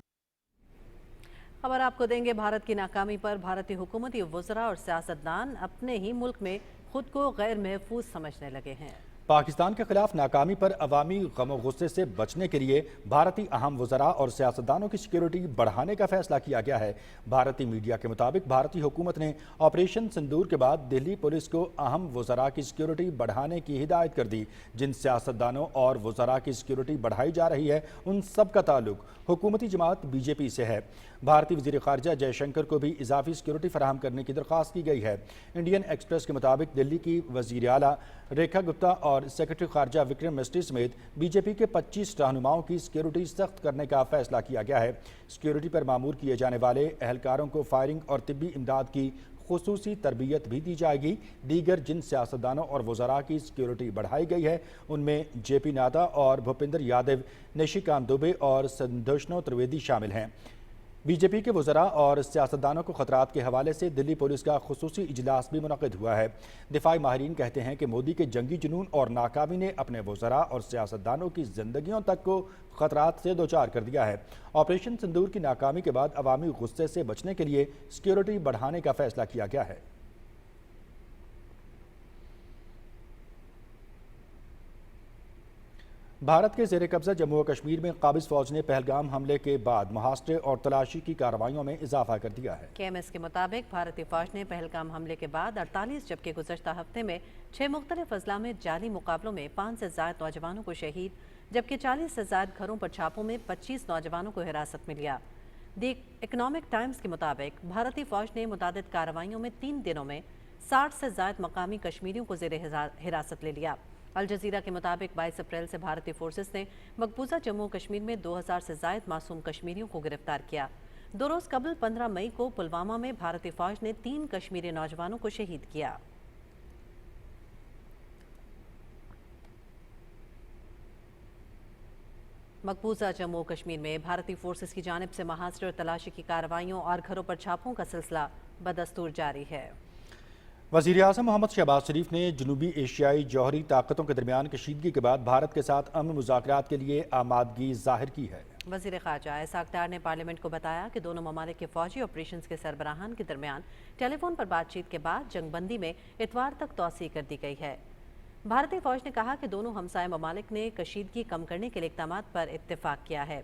خبر آپ کو دیں گے، بھارت کی ناکامی پر بھارتی حکومتی وزراء اور سیاستدان اپنے ہی ملک میں خود کو غیر محفوظ سمجھنے لگے ہیں۔ پاکستان کے خلاف ناکامی پر عوامی غم و غصے سے بچنے کے لیے بھارتی اہم وزراء اور سیاستدانوں کی سیکیورٹی بڑھانے کا فیصلہ کیا گیا ہے۔ بھارتی میڈیا کے مطابق بھارتی حکومت نے آپریشن سندور کے بعد دہلی پولیس کو اہم وزراء کی سیکیورٹی بڑھانے کی ہدایت کر دی۔ جن سیاستدانوں اور وزراء کی سیکیورٹی بڑھائی جا رہی ہے ان سب کا تعلق حکومتی جماعت بی جے پی سے ہے۔ بھارتی وزیر خارجہ جے شنکر کو بھی اضافی سیکیورٹی فراہم کرنے کی درخواست کی گئی ہے۔ انڈین ایکسپریس کے مطابق دلی کی وزیر اعلیٰ ریکھا گپتا اور سیکرٹری خارجہ وکرم مسٹری سمیت بی جے پی کے 25 رہنماؤں کی سیکیورٹی سخت کرنے کا فیصلہ کیا گیا ہے۔ سیکیورٹی پر مامور کیے جانے والے اہلکاروں کو فائرنگ اور طبی امداد کی خصوصی تربیت بھی دی جائے گی۔ دیگر جن سیاستدانوں اور وزراء کی سیکیورٹی بڑھائی گئی ہے ان میں جے پی ناڈا اور بھوپندر یادو، نشیکانت دوبے اور سندوشنو ترویدی شامل ہیں۔ بی جے پی کے وزراء اور سیاستدانوں کو خطرات کے حوالے سے دلی پولیس کا خصوصی اجلاس بھی منعقد ہوا ہے۔ دفاعی ماہرین کہتے ہیں کہ مودی کے جنگی جنون اور ناکامی نے اپنے وزراء اور سیاستدانوں کی زندگیوں تک کو خطرات سے دوچار کر دیا ہے۔ آپریشن سندور کی ناکامی کے بعد عوامی غصے سے بچنے کے لیے سیکیورٹی بڑھانے کا فیصلہ کیا گیا ہے۔ بھارت کے زیر قبضہ جموں و کشمیر میں قابض فوج نے پہلگام حملے کے بعد محاصرے اور تلاشی کی کارروائیوں میں اضافہ کر دیا ہے۔ KMS کے مطابق بھارتی فوج نے پہلگام حملے کے بعد 48 جبکہ گزشتہ ہفتے میں 6 مختلف اضلاع میں جعلی مقابلوں میں 5 سے زائد نوجوانوں کو شہید جبکہ 40 سے زائد گھروں پر چھاپوں میں 25 نوجوانوں کو حراست میں لیا۔ دی اکنامک ٹائمز کے مطابق بھارتی فوج نے متعدد کارروائیوں میں 3 دنوں میں 60 سے زائد مقامی کشمیریوں کو زیر حراست لے لیا۔ الجزیرہ کے مطابق 22 اپریل سے بھارتی فورسز نے مقبوضہ جموں و کشمیر میں 2000 سے زائد معصوم کشمیریوں کو گرفتار کیا۔ 2 روز قبل 15 مئی کو پلوامہ میں بھارتی فوج نے 3 کشمیری نوجوانوں کو شہید کیا۔ مقبوضہ جموں و کشمیر میں بھارتی فورسز کی جانب سے محاصرے اور تلاشی کی کارروائیوں اور گھروں پر چھاپوں کا سلسلہ بدستور جاری ہے۔ وزیر اعظم محمد شہباز شریف نے جنوبی ایشیائی جوہری طاقتوں کے درمیان کشیدگی کے بعد بھارت کے ساتھ امن مذاکرات کے لیے آمادگی ظاہر کی ہے۔ وزیر خارجہ اسحاق ڈار نے پارلیمنٹ کو بتایا کہ دونوں ممالک کے فوجی آپریشنز کے سربراہان کے درمیان ٹیلی فون پر بات چیت کے بعد جنگ بندی میں اتوار تک توسیع کر دی گئی ہے۔ بھارتی فوج نے کہا کہ دونوں ہمسائے ممالک نے کشیدگی کم کرنے کے لیے اقدامات پر اتفاق کیا ہے۔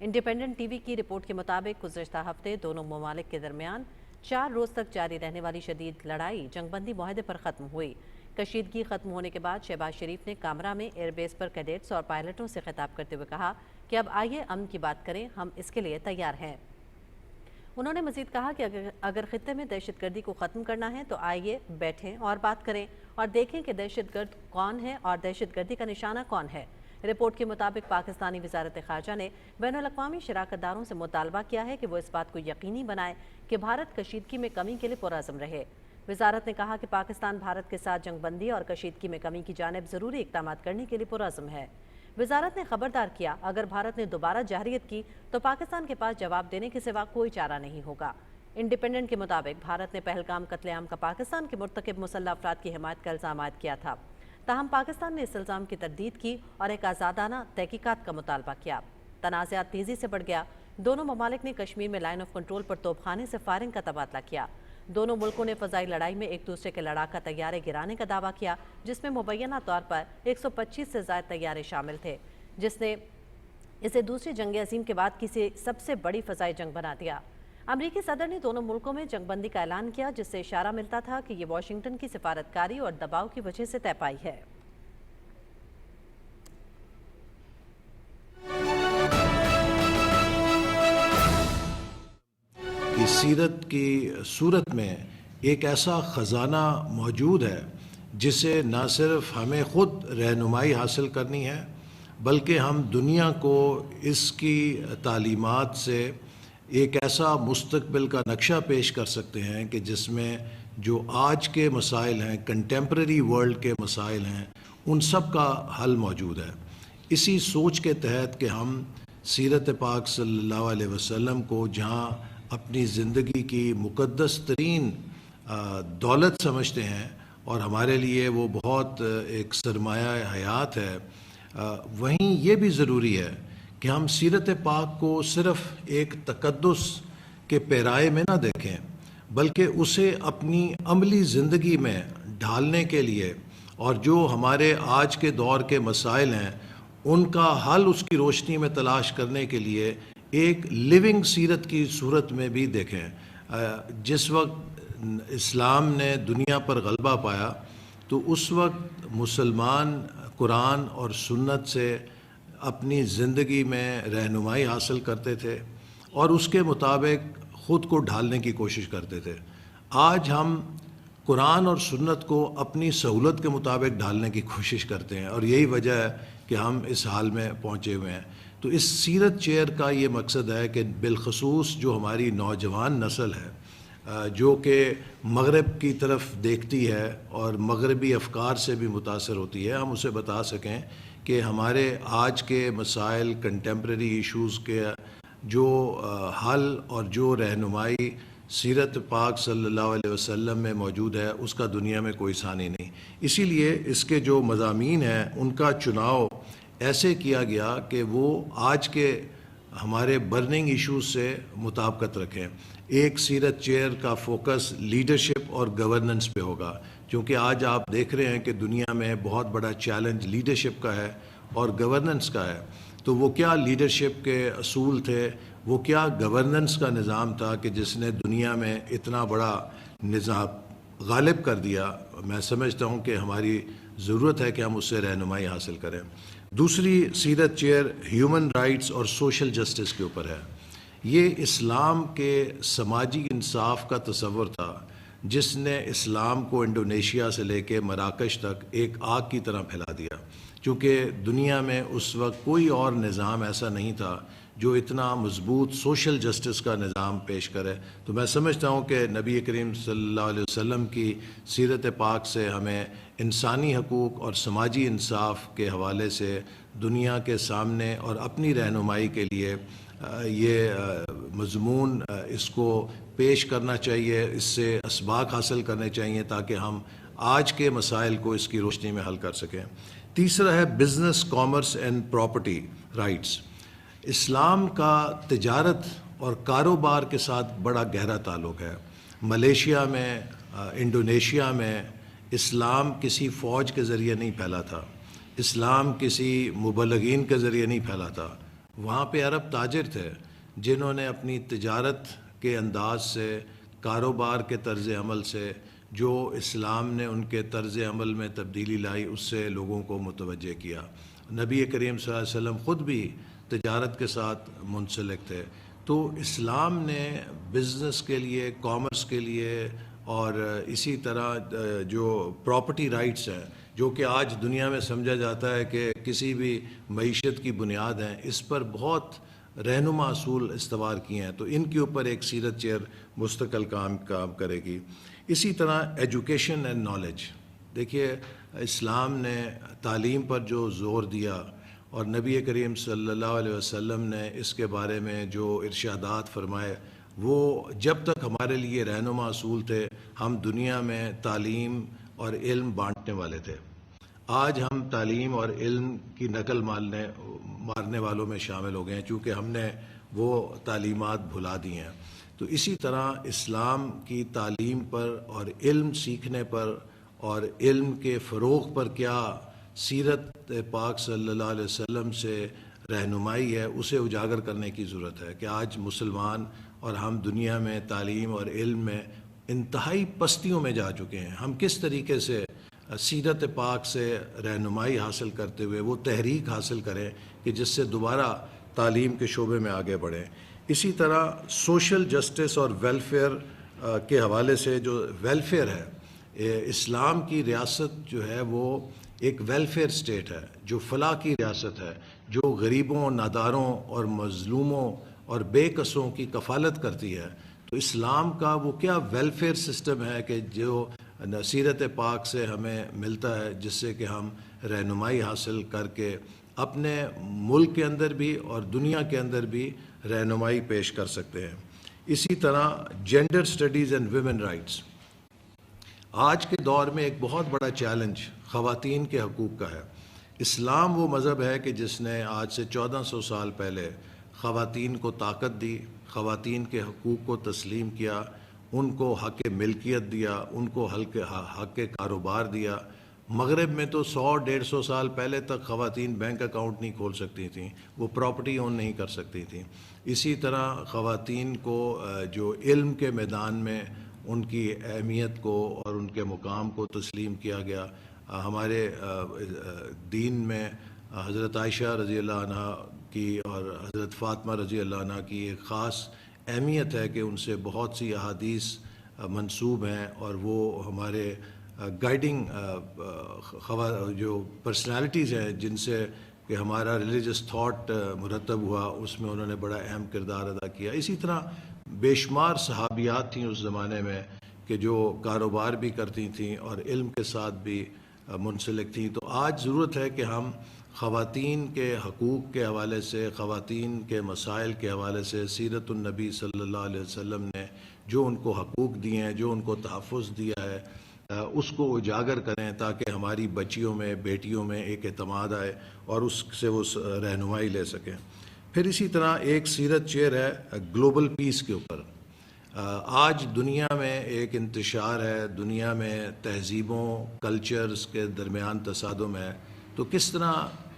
انڈیپینڈنٹ ٹی وی کی رپورٹ کے مطابق گزشتہ ہفتے دونوں ممالک کے درمیان 4 روز تک جاری رہنے والی شدید لڑائی جنگ بندی معاہدے پر ختم ہوئی۔ کشیدگی ختم ہونے کے بعد شہباز شریف نے کامرا میں ایئر بیس پر کیڈٹس اور پائلٹوں سے خطاب کرتے ہوئے کہا کہ اب آئیے امن کی بات کریں، ہم اس کے لیے تیار ہیں۔ انہوں نے مزید کہا کہ اگر خطے میں دہشت گردی کو ختم کرنا ہے تو آئیے بیٹھیں اور بات کریں اور دیکھیں کہ دہشت گرد کون ہے اور دہشت گردی کا نشانہ کون ہے۔ رپورٹ کے مطابق پاکستانی وزارت خارجہ نے بین الاقوامی شراکت داروں سے مطالبہ کیا ہے کہ وہ اس بات کو یقینی بنائیں کہ بھارت کشیدگی میں کمی کے لیے پرعزم رہے۔ وزارت نے کہا کہ پاکستان بھارت کے ساتھ جنگ بندی اور کشیدگی میں کمی کی جانب ضروری اقدامات کرنے کے لیے پرعزم ہے۔ وزارت نے خبردار کیا اگر بھارت نے دوبارہ جارحیت کی تو پاکستان کے پاس جواب دینے کے سوا کوئی چارہ نہیں ہوگا۔ انڈیپینڈنٹ کے مطابق بھارت نے پہلگام قتل عام کا پاکستان کے مرتکب مسلح افراد کی حمایت کا الزام عائد کیا تھا، تاہم پاکستان نے اس الزام کی تردید کی اور ایک آزادانہ تحقیقات کا مطالبہ کیا۔ تنازعات تیزی سے بڑھ گیا۔ دونوں ممالک نے کشمیر میں لائن آف کنٹرول پر توپ خانے سے فائرنگ کا تبادلہ کیا۔ دونوں ملکوں نے فضائی لڑائی میں ایک دوسرے کے لڑاکا طیارے گرانے کا دعویٰ کیا، جس میں مبینہ طور پر 125 سے زائد طیارے شامل تھے، جس نے اسے دوسری جنگ عظیم کے بعد کسی سب سے بڑی فضائی جنگ بنا دیا۔ امریکی صدر نے دونوں ملکوں میں جنگ بندی کا اعلان کیا، جس سے اشارہ ملتا تھا کہ یہ واشنگٹن کی سفارتکاری اور دباؤ کی وجہ سے طے پائی ہے۔ سیرت کی صورت میں ایک ایسا خزانہ موجود ہے جسے نہ صرف ہمیں خود رہنمائی حاصل کرنی ہے بلکہ ہم دنیا کو اس کی تعلیمات سے ایک ایسا مستقبل کا نقشہ پیش کر سکتے ہیں کہ جس میں جو آج کے مسائل ہیں، کنٹمپریری ورلڈ کے مسائل ہیں، ان سب کا حل موجود ہے۔ اسی سوچ کے تحت کہ ہم سیرت پاک صلی اللہ علیہ وسلم کو جہاں اپنی زندگی کی مقدس ترین دولت سمجھتے ہیں اور ہمارے لیے وہ بہت ایک سرمایہ حیات ہے، وہیں یہ بھی ضروری ہے کہ ہم سیرت پاک کو صرف ایک تقدس کے پیرائے میں نہ دیکھیں بلکہ اسے اپنی عملی زندگی میں ڈھالنے کے لیے اور جو ہمارے آج کے دور کے مسائل ہیں ان کا حل اس کی روشنی میں تلاش کرنے کے لیے ایک لیونگ سیرت کی صورت میں بھی دیکھیں۔ جس وقت اسلام نے دنیا پر غلبہ پایا تو اس وقت مسلمان قرآن اور سنت سے اپنی زندگی میں رہنمائی حاصل کرتے تھے اور اس کے مطابق خود کو ڈھالنے کی کوشش کرتے تھے۔ آج ہم قرآن اور سنت کو اپنی سہولت کے مطابق ڈھالنے کی کوشش کرتے ہیں اور یہی وجہ ہے کہ ہم اس حال میں پہنچے ہوئے ہیں۔ تو اس سیرت چیئر کا یہ مقصد ہے کہ بالخصوص جو ہماری نوجوان نسل ہے جو کہ مغرب کی طرف دیکھتی ہے اور مغربی افکار سے بھی متاثر ہوتی ہے، ہم اسے بتا سکیں کہ ہمارے آج کے مسائل، کنٹمپریری ایشوز کے جو حل اور جو رہنمائی سیرت پاک صلی اللہ علیہ وسلم میں موجود ہے اس کا دنیا میں کوئی ثانی نہیں۔ اسی لیے اس کے جو مضامین ہیں ان کا چناؤ ایسے کیا گیا کہ وہ آج کے ہمارے برننگ ایشوز سے مطابقت رکھیں۔ ایک سیرت چیئر کا فوکس لیڈرشپ اور گورننس پہ ہوگا، کیونکہ آج آپ دیکھ رہے ہیں کہ دنیا میں بہت بڑا چیلنج لیڈرشپ کا ہے اور گورننس کا ہے، تو وہ کیا لیڈرشپ کے اصول تھے، وہ کیا گورننس کا نظام تھا کہ جس نے دنیا میں اتنا بڑا نظام غالب کر دیا. میں سمجھتا ہوں کہ ہماری ضرورت ہے کہ ہم اس سے رہنمائی حاصل کریں. دوسری سیرت چیئر ہیومن رائٹس اور سوشل جسٹس کے اوپر ہے. یہ اسلام کے سماجی انصاف کا تصور تھا جس نے اسلام کو انڈونیشیا سے لے کے مراکش تک ایک آگ کی طرح پھیلا دیا، چونکہ دنیا میں اس وقت کوئی اور نظام ایسا نہیں تھا جو اتنا مضبوط سوشل جسٹس کا نظام پیش کرے. تو میں سمجھتا ہوں کہ نبی کریم صلی اللہ علیہ وسلم کی سیرت پاک سے ہمیں انسانی حقوق اور سماجی انصاف کے حوالے سے دنیا کے سامنے اور اپنی رہنمائی کے لیے یہ مضمون اس کو پیش کرنا چاہیے، اس سے اسباق حاصل کرنے چاہیے تاکہ ہم آج کے مسائل کو اس کی روشنی میں حل کر سکیں. تیسرا ہے business, commerce and property rights. Islam کا تجارت اور کاروبار کے ساتھ بڑا گہرا تعلق ہے. ملیشیا میں، انڈونیشیا میں اسلام کسی فوج کے ذریعے نہیں پھیلا تھا، اسلام کسی مبلغین کے ذریعے نہیں پھیلا تھا. وہاں پہ عرب تاجر تھے جنہوں نے اپنی تجارت کے انداز سے، کاروبار کے طرز عمل سے، جو اسلام نے ان کے طرز عمل میں تبدیلی لائی، اس سے لوگوں کو متوجہ کیا. نبی کریم صلی اللہ علیہ وسلم خود بھی تجارت کے ساتھ منسلک تھے. تو اسلام نے بزنس کے لیے، کامرس کے لیے اور اسی طرح جو پراپرٹی رائٹس ہیں جو کہ آج دنیا میں سمجھا جاتا ہے کہ کسی بھی معیشت کی بنیاد ہیں، اس پر بہت رہنما اصول استوار کیے ہیں. تو ان کے اوپر ایک سیرت چیئر مستقل کام کرے گی. اسی طرح ایجوکیشن اینڈ نالج. دیکھیے اسلام نے تعلیم پر جو زور دیا اور نبی کریم صلی اللہ علیہ وسلم نے اس کے بارے میں جو ارشادات فرمائے، وہ جب تک ہمارے لیے رہنما اصول تھے ہم دنیا میں تعلیم اور علم بانٹنے والے تھے. آج ہم تعلیم اور علم کی نقل مارنے والوں میں شامل ہو گئے ہیں چونکہ ہم نے وہ تعلیمات بھلا دی ہیں. تو اسی طرح اسلام کی تعلیم پر اور علم سیکھنے پر اور علم کے فروغ پر کیا سیرت پاک صلی اللہ علیہ وسلم سے رہنمائی ہے، اسے اجاگر کرنے کی ضرورت ہے کہ آج مسلمان اور ہم دنیا میں تعلیم اور علم میں انتہائی پستیوں میں جا چکے ہیں. ہم کس طریقے سے سیرت پاک سے رہنمائی حاصل کرتے ہوئے وہ تحریک حاصل کریں کہ جس سے دوبارہ تعلیم کے شعبے میں آگے بڑھیں. اسی طرح سوشل جسٹس اور ویلفیئر کے حوالے سے جو ویلفیئر ہے، اسلام کی ریاست جو ہے وہ ایک ویلفیئر سٹیٹ ہے، جو فلاح کی ریاست ہے، جو غریبوں، ناداروں اور مظلوموں اور بے کسوں کی کفالت کرتی ہے. تو اسلام کا وہ کیا ویلفیئر سسٹم ہے کہ جو سیرت پاک سے ہمیں ملتا ہے، جس سے کہ ہم رہنمائی حاصل کر کے اپنے ملک کے اندر بھی اور دنیا کے اندر بھی رہنمائی پیش کر سکتے ہیں. اسی طرح gender studies and women rights. آج کے دور میں ایک بہت بڑا چیلنج خواتین کے حقوق کا ہے. اسلام وہ مذہب ہے کہ جس نے آج سے 1400 سال پہلے خواتین کو طاقت دی، خواتین کے حقوق کو تسلیم کیا، ان کو حق ملکیت دیا، ان کو حق کاروبار دیا. مغرب میں تو 100-150 سال پہلے تک خواتین بینک اکاؤنٹ نہیں کھول سکتی تھیں، وہ پراپرٹی اون نہیں کر سکتی تھیں. اسی طرح خواتین کو جو علم کے میدان میں ان کی اہمیت کو اور ان کے مقام کو تسلیم کیا گیا. ہمارے دین میں حضرت عائشہ رضی اللہ عنہ کی اور حضرت فاطمہ رضی اللہ عنہ کی ایک خاص اہمیت ہے کہ ان سے بہت سی احادیث منسوب ہیں اور وہ ہمارے گائیڈنگ جو پرسنالٹیز ہیں جن سے کہ ہمارا ریلیجس تھاٹ مرتب ہوا، اس میں انہوں نے بڑا اہم کردار ادا کیا. اسی طرح بے شمار صحابیات تھیں اس زمانے میں کہ جو کاروبار بھی کرتی تھیں اور علم کے ساتھ بھی منسلک تھیں. تو آج ضرورت ہے کہ ہم خواتین کے حقوق کے حوالے سے، خواتین کے مسائل کے حوالے سے سیرت النبی صلی اللہ علیہ وسلم نے جو ان کو حقوق دیے ہیں، جو ان کو تحفظ دیا ہے، اس کو اجاگر کریں تاکہ ہماری بچیوں میں، بیٹیوں میں ایک اعتماد آئے اور اس سے وہ رہنمائی لے سکیں. پھر اسی طرح ایک سیرت چیئر ہے گلوبل پیس کے اوپر. آج دنیا میں ایک انتشار ہے، دنیا میں تہذیبوں، کلچرز کے درمیان تصادم ہے. تو کس طرح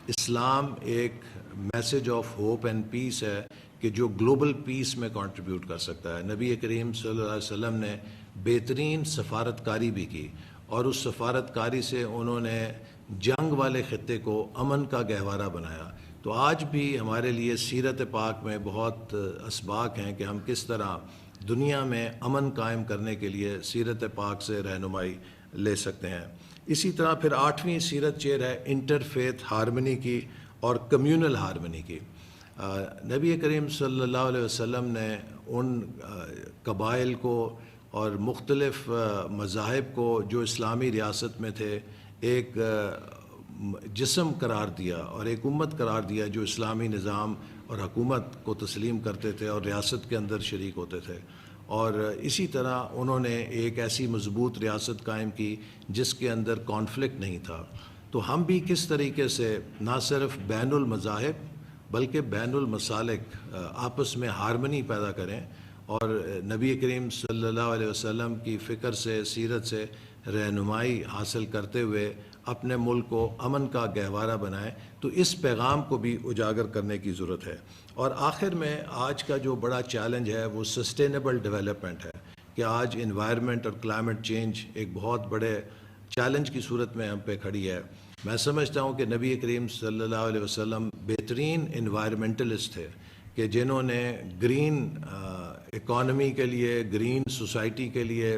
اسلام ایک message of hope and peace ہے کہ جو گلوبل پیس میں کنٹریبیوٹ کر سکتا ہے. نبی کریم صلی اللہ علیہ وسلم نے بہترین سفارتکاری بھی کی اور اس سفارتکاری سے انہوں نے جنگ والے خطے کو امن کا گہوارہ بنایا. تو آج بھی ہمارے لیے سیرت پاک میں بہت اسباق ہیں کہ ہم کس طرح دنیا میں امن قائم کرنے کے لیے سیرت پاک سے رہنمائی لے سکتے ہیں. اسی طرح پھر 8ویں سیرت چیر ہے انٹر فیتھ ہارمنی کی اور کمیونل ہارمنی کی. نبی کریم صلی اللہ علیہ وسلم نے ان قبائل کو اور مختلف مذاہب کو جو اسلامی ریاست میں تھے ایک جسم قرار دیا اور ایک امت قرار دیا جو اسلامی نظام اور حکومت کو تسلیم کرتے تھے اور ریاست کے اندر شریک ہوتے تھے. اور اسی طرح انہوں نے ایک ایسی مضبوط ریاست قائم کی جس کے اندر کانفلکٹ نہیں تھا. تو ہم بھی کس طریقے سے نہ صرف بین المذاہب بلکہ بین المسالک آپس میں ہارمنی پیدا کریں اور نبی کریم صلی اللہ علیہ وسلم کی فکر سے سیرت سے رہنمائی حاصل کرتے ہوئے اپنے ملک کو امن کا گہوارہ بنائیں. تو اس پیغام کو بھی اجاگر کرنے کی ضرورت ہے. اور آخر میں آج کا جو بڑا چیلنج ہے وہ سسٹینیبل ڈیولپمنٹ ہے کہ آج انوائرمنٹ اور کلائمیٹ چینج ایک بہت بڑے چیلنج کی صورت میں ہم پہ کھڑی ہے. میں سمجھتا ہوں کہ نبی کریم صلی اللہ علیہ وسلم بہترین انوائرمنٹلسٹ تھے کہ جنہوں نے گرین اکانومی کے لیے، گرین سوسائٹی کے لیے،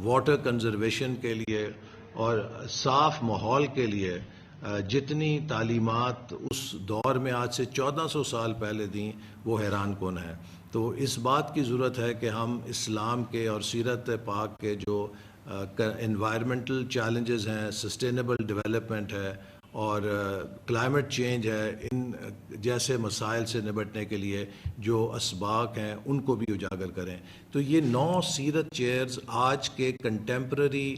واٹر کنزرویشن کے لیے اور صاف ماحول کے لیے جتنی تعلیمات اس دور میں آج سے 1400 سال پہلے دیں وہ حیران کن ہے. تو اس بات کی ضرورت ہے کہ ہم اسلام کے اور سیرت پاک کے جو انوائرمنٹل چیلنجز ہیں، سسٹینیبل ڈیولپمنٹ ہے اور کلائمیٹ چینج ہے، ان جیسے مسائل سے نمٹنے کے لیے جو اسباق ہیں ان کو بھی اجاگر کریں. تو یہ 9 سیرت چیئرز آج کے کنٹمپرری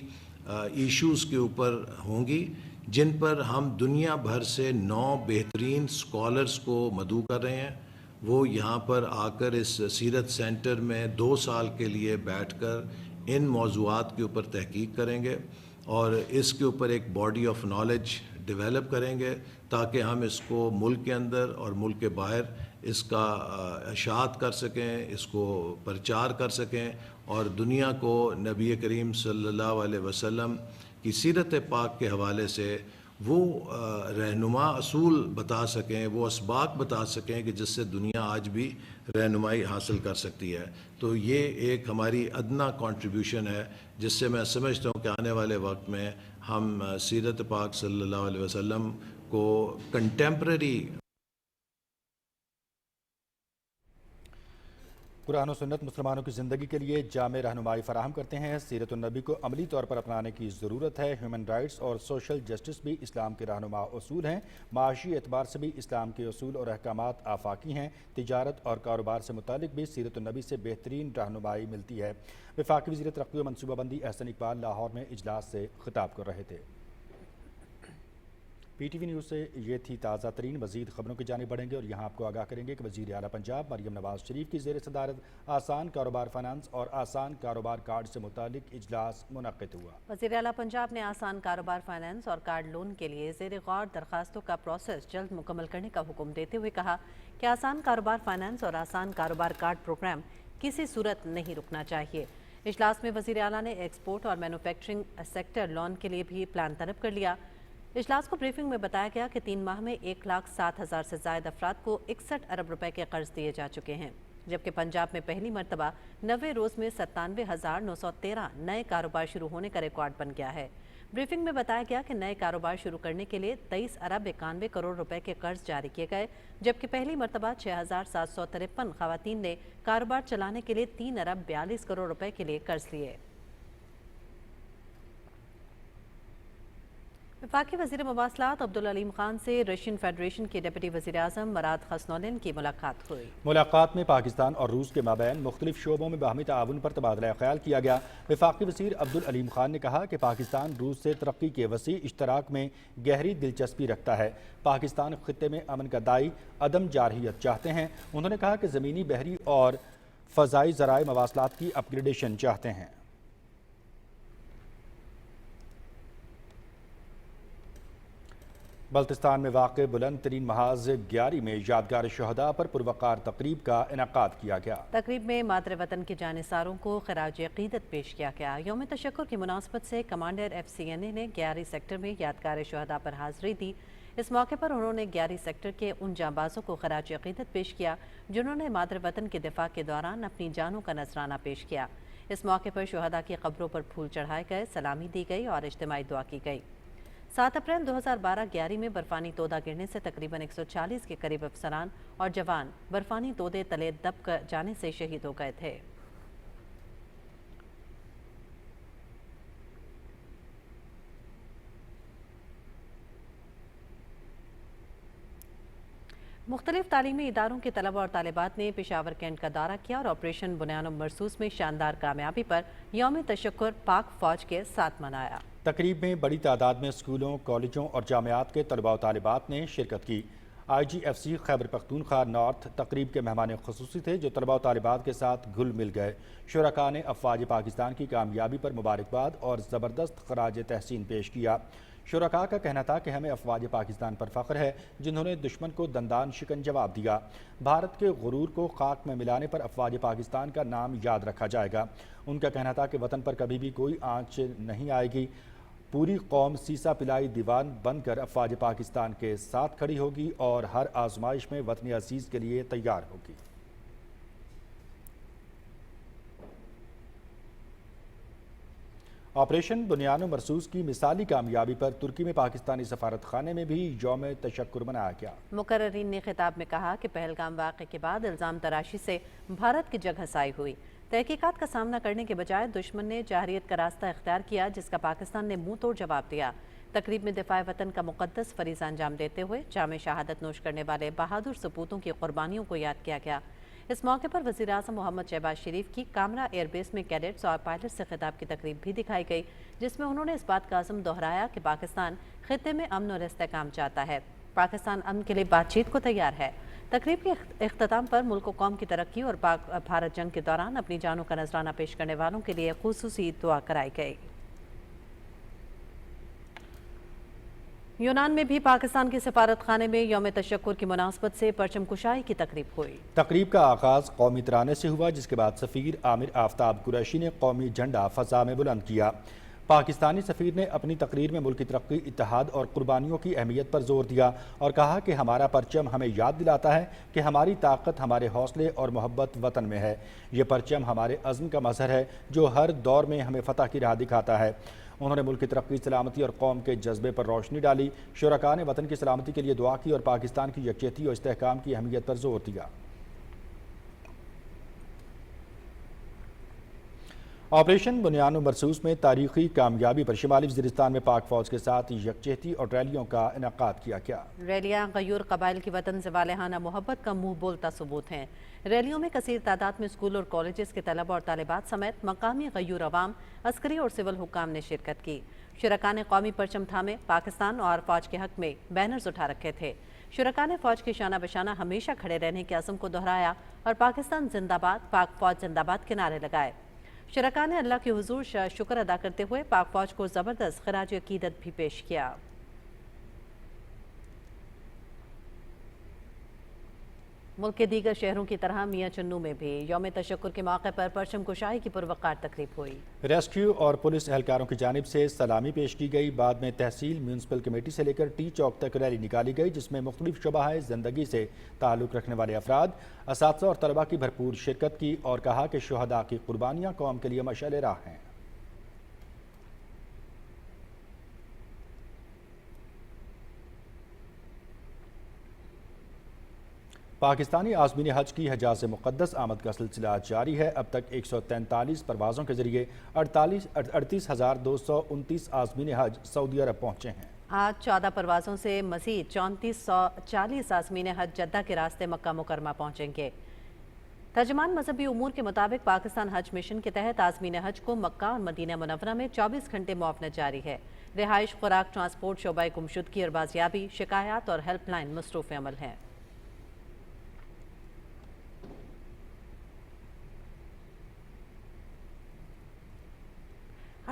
ایشوز کے اوپر ہوں گی جن پر ہم دنیا بھر سے 9 بہترین اسکالرز کو مدعو کر رہے ہیں. وہ یہاں پر آ کر اس سیرت سینٹر میں 2 سال کے لیے بیٹھ کر ان موضوعات کے اوپر تحقیق کریں گے اور اس کے اوپر ایک باڈی آف نالج ڈیولپ کریں گے تاکہ ہم اس کو ملک کے اندر اور ملک کے باہر اس کا اشاعت کر سکیں، اس کو پرچار کر سکیں اور دنیا کو نبی کریم صلی اللہ علیہ وسلم کی سیرت پاک کے حوالے سے وہ رہنما اصول بتا سکیں، وہ اسباق بتا سکیں کہ جس سے دنیا آج بھی رہنمائی حاصل کر سکتی ہے. تو یہ ایک ہماری ادنا کنٹریبیوشن ہے جس سے میں سمجھتا ہوں کہ آنے والے وقت میں ہم سیرت پاک صلی اللہ علیہ وسلم کو کنٹمپرری قرآن و سنت مسلمانوں کی زندگی کے لیے جامع رہنمائی فراہم کرتے ہیں. سیرت النبی کو عملی طور پر اپنانے کی ضرورت ہے. ہیومن رائٹس اور سوشل جسٹس بھی اسلام کے رہنما اصول ہیں. معاشی اعتبار سے بھی اسلام کے اصول اور احکامات آفاقی ہیں. تجارت اور کاروبار سے متعلق بھی سیرت النبی سے بہترین رہنمائی ملتی ہے. وفاقی وزیر ترقی و منصوبہ بندی احسن اقبال لاہور میں اجلاس سے خطاب کر رہے تھے. پی ٹی وی نیوز سے یہ تھی تازہ ترین. مزید خبروں کی جانب بڑھیں گے اور یہاں آپ کو آگاہ کریں گے کہ وزیر اعلیٰ پنجاب مریم نواز شریف کی زیر صدارت آسان کاروبار فائنانس اور آسان کاروبار کارڈ سے متعلق اجلاس منعقد ہوا. وزیر اعلیٰ پنجاب نے آسان کاروبار فائنانس اور کارڈ لون کے لیے زیر غور درخواستوں کا پروسیس جلد مکمل کرنے کا حکم دیتے ہوئے کہا کہ آسان کاروبار فائنانس اور آسان کاروبار کارڈ پروگرام کسی صورت نہیں رکنا چاہیے. اجلاس میں وزیر اعلیٰ نے ایکسپورٹ اور مینوفیکچرنگ سیکٹر لون کے لیے بھی پلان طلب کر لیا. اجلاس کو بریفنگ میں بتایا گیا کہ 3 ماہ میں 1,07,000 سے زائد افراد کو 61 ارب روپے کے قرض دیے جا چکے ہیں، جبکہ پنجاب میں پہلی مرتبہ 90 روز میں 97,913 نئے کاروبار شروع ہونے کا ریکارڈ بن گیا ہے. بریفنگ میں بتایا گیا کہ نئے کاروبار شروع کرنے کے لیے 23 ارب 91 کروڑ روپے کے قرض جاری کیے گئے، جبکہ پہلی مرتبہ 6,753 خواتین نے کاروبار چلانے کے لیے 3 ارب 42 کروڑ روپے کے لیے قرض لیے. وفاقی وزیر مواصلات عبدالعلیم خان سے رشین فیڈریشن کے ڈپٹی وزیر اعظم مراد خسنولین کی ملاقات ہوئی. ملاقات میں پاکستان اور روس کے مابین مختلف شعبوں میں باہمی تعاون پر تبادلہ خیال کیا گیا. وفاقی وزیر عبدالعلیم خان نے کہا کہ پاکستان روس سے ترقی کے وسیع اشتراک میں گہری دلچسپی رکھتا ہے. پاکستان خطے میں امن کا دائی عدم جارحیت چاہتے ہیں. انہوں نے کہا کہ زمینی، بحری اور فضائی ذرائع مواصلات کی اپ گریڈیشن چاہتے ہیں. بلتستان میں واقع بلند ترین محاذ گیاری میں یادگار شہداء پر پروقار تقریب کا انعقاد کیا گیا۔ تقریب میں مادر وطن کے جانثاروں کو خراج عقیدت پیش کیا گیا۔ یوم تشکر کی مناسبت سے کمانڈر FCNA نے گیاری سیکٹر میں یادگار شہداء پر حاضری دی۔ اس موقع پر انہوں نے گیاری سیکٹر کے ان جانبازوں کو خراج عقیدت پیش کیا جنہوں نے مادر وطن کے دفاع کے دوران اپنی جانوں کا نذرانہ پیش کیا۔ اس موقع پر شہداء کی قبروں پر پھول چڑھائے گئے، سلامی دی گئی اور اجتماعی دعا کی گئی۔ 7 اپریل 2012 گیاری میں برفانی تودہ گرنے سے تقریباً 140 کے قریب افسران اور جوان برفانی تودے تلے دب جانے سے شہید ہو گئے تھے۔ مختلف تعلیمی اداروں کے طلبہ اور طالبات نے پشاور کینٹ کا دورہ کیا اور آپریشن بنیان مرصوص میں شاندار کامیابی پر یوم تشکر پاک فوج کے ساتھ منایا۔ تقریب میں بڑی تعداد میں اسکولوں، کالجوں اور جامعات کے طلباء و طالبات نے شرکت کی۔ IGFC خیبر پختونخوا نارتھ تقریب کے مہمان خصوصی تھے جو طلباء و طالبات کے ساتھ گھل مل گئے۔ شرکاء نے افواج پاکستان کی کامیابی پر مبارکباد اور زبردست خراج تحسین پیش کیا۔ شرکاء کا کہنا تھا کہ ہمیں افواج پاکستان پر فخر ہے جنہوں نے دشمن کو دندان شکن جواب دیا۔ بھارت کے غرور کو خاک میں ملانے پر افواج پاکستان کا نام یاد رکھا جائے گا۔ ان کا کہنا تھا کہ وطن پر کبھی بھی کوئی آنچ نہیں آئے گی، پوری قوم سیسا پلائی دیوان بن کر افواج پاکستان کے ساتھ کھڑی ہوگی اور ہر آزمائش میں وطن عزیز کے لیے تیار ہوگی۔ آپریشن بنیان مرصوص کی مثالی کامیابی پر ترکی میں پاکستانی سفارت خانے میں بھی یوم تشکر منایا گیا۔ مقررین نے خطاب میں کہا کہ پہلگام واقعے کے بعد الزام تراشی سے بھارت کی جگہ سائی ہوئی۔ تحقیقات کا سامنا کرنے کے بجائے دشمن نے جارحیت کا راستہ اختیار کیا جس کا پاکستان نے منہ توڑ جواب دیا۔ تقریب میں دفاع وطن کا مقدس فریضہ انجام دیتے ہوئے جام شہادت نوش کرنے والے بہادر سپوتوں کی قربانیوں کو یاد کیا گیا۔ اس موقع پر وزیر اعظم محمد شہباز شریف کی کامرا ایئر بیس میں کیڈٹس اور پائلٹ سے خطاب کی تقریب بھی دکھائی گئی جس میں انہوں نے اس بات کا عزم دہرایا کہ پاکستان خطے میں امن اور استحکام چاہتا ہے۔ پاکستان امن کے لیے بات چیت کو تیار ہے۔ تقریب کے اختتام پر ملک و قوم کی ترقی اور پاک بھارت جنگ کے دوران اپنی جانوں کا نذرانہ پیش کرنے والوں کے لیے خصوصی دعا کرائی گئی۔ یونان میں بھی پاکستان کے سفارت خانے میں یوم تشکر کی مناسبت سے پرچم کشائی کی تقریب ہوئی۔ تقریب کا آغاز قومی ترانے سے ہوا جس کے بعد سفیر عامر آفتاب قریشی نے قومی جھنڈا فضا میں بلند کیا۔ پاکستانی سفیر نے اپنی تقریر میں ملک کی ترقی، اتحاد اور قربانیوں کی اہمیت پر زور دیا اور کہا کہ ہمارا پرچم ہمیں یاد دلاتا ہے کہ ہماری طاقت ہمارے حوصلے اور محبت وطن میں ہے۔ یہ پرچم ہمارے عزم کا مظہر ہے جو ہر دور میں ہمیں فتح کی راہ دکھاتا ہے۔ انہوں نے ملک کی ترقی، سلامتی اور قوم کے جذبے پر روشنی ڈالی۔ شرکاء نے وطن کی سلامتی کے لیے دعا کی اور پاکستان کی یکجہتی اور استحکام کی اہمیت پر زور دیا۔ آپریشن بنیان مرصوص میں تاریخی کامیابی پر شمالی وزیرستان میں پاک فوج کے ساتھ یکجہتی اور ریلیوں کا انعقاد کیا گیا۔ ریلیاں غیور قبائل کی وطن سے والہانہ محبت کا منہ بولتا ثبوت ہیں۔ ریلیوں میں کثیر تعداد میں اسکول اور کالجز کے طلبہ اور طالبات سمیت مقامی غیور عوام، عسکری اور سول حکام نے شرکت کی۔ شرکاء نے قومی پرچم تھامے پاکستان اور فوج کے حق میں بینرز اٹھا رکھے تھے۔ شرکاء نے فوج کے شانہ بشانہ ہمیشہ کھڑے رہنے کے عزم کو دہرایا اور پاکستان زندہ باد، پاک فوج زندہ باد کے نعرے لگائے۔ شرکاء نے اللہ کے حضور شکر ادا کرتے ہوئے پاک فوج کو زبردست خراج عقیدت بھی پیش کیا۔ ملک کے دیگر شہروں کی طرح میاں چنو میں بھی یوم تشکر کے موقع پر پرچم کشائی کی پروقار تقریب ہوئی۔ ریسکیو اور پولیس اہلکاروں کی جانب سے سلامی پیش کی گئی۔ بعد میں تحصیل میونسپل کمیٹی سے لے کر ٹی چوک تک ریلی نکالی گئی جس میں مختلف شعبہ زندگی سے تعلق رکھنے والے افراد، اساتذہ اور طلباء کی بھرپور شرکت کی اور کہا کہ شہداء کی قربانیاں قوم کے لیے مشعل راہ ہیں۔ پاکستانی عازمین حج کی حجاز مقدس آمد کا سلسلہ جاری ہے۔ اب تک 143 پروازوں کے ذریعے 38,229 عازمین حج سعودی عرب پہنچے ہیں۔ آج 14 پروازوں سے مزید 3440 عازمین حج جدہ کے راستے مکہ مکرمہ پہنچیں گے۔ ترجمان مذہبی امور کے مطابق پاکستان حج مشن کے تحت عازمین حج کو مکہ اور مدینہ منورہ میں 24 گھنٹے معاونت جاری ہے۔ رہائش، خوراک، ٹرانسپورٹ، شعبہ گمشدگی اور بازیابی، شکایات اور ہیلپ لائن مصروف عمل ہیں۔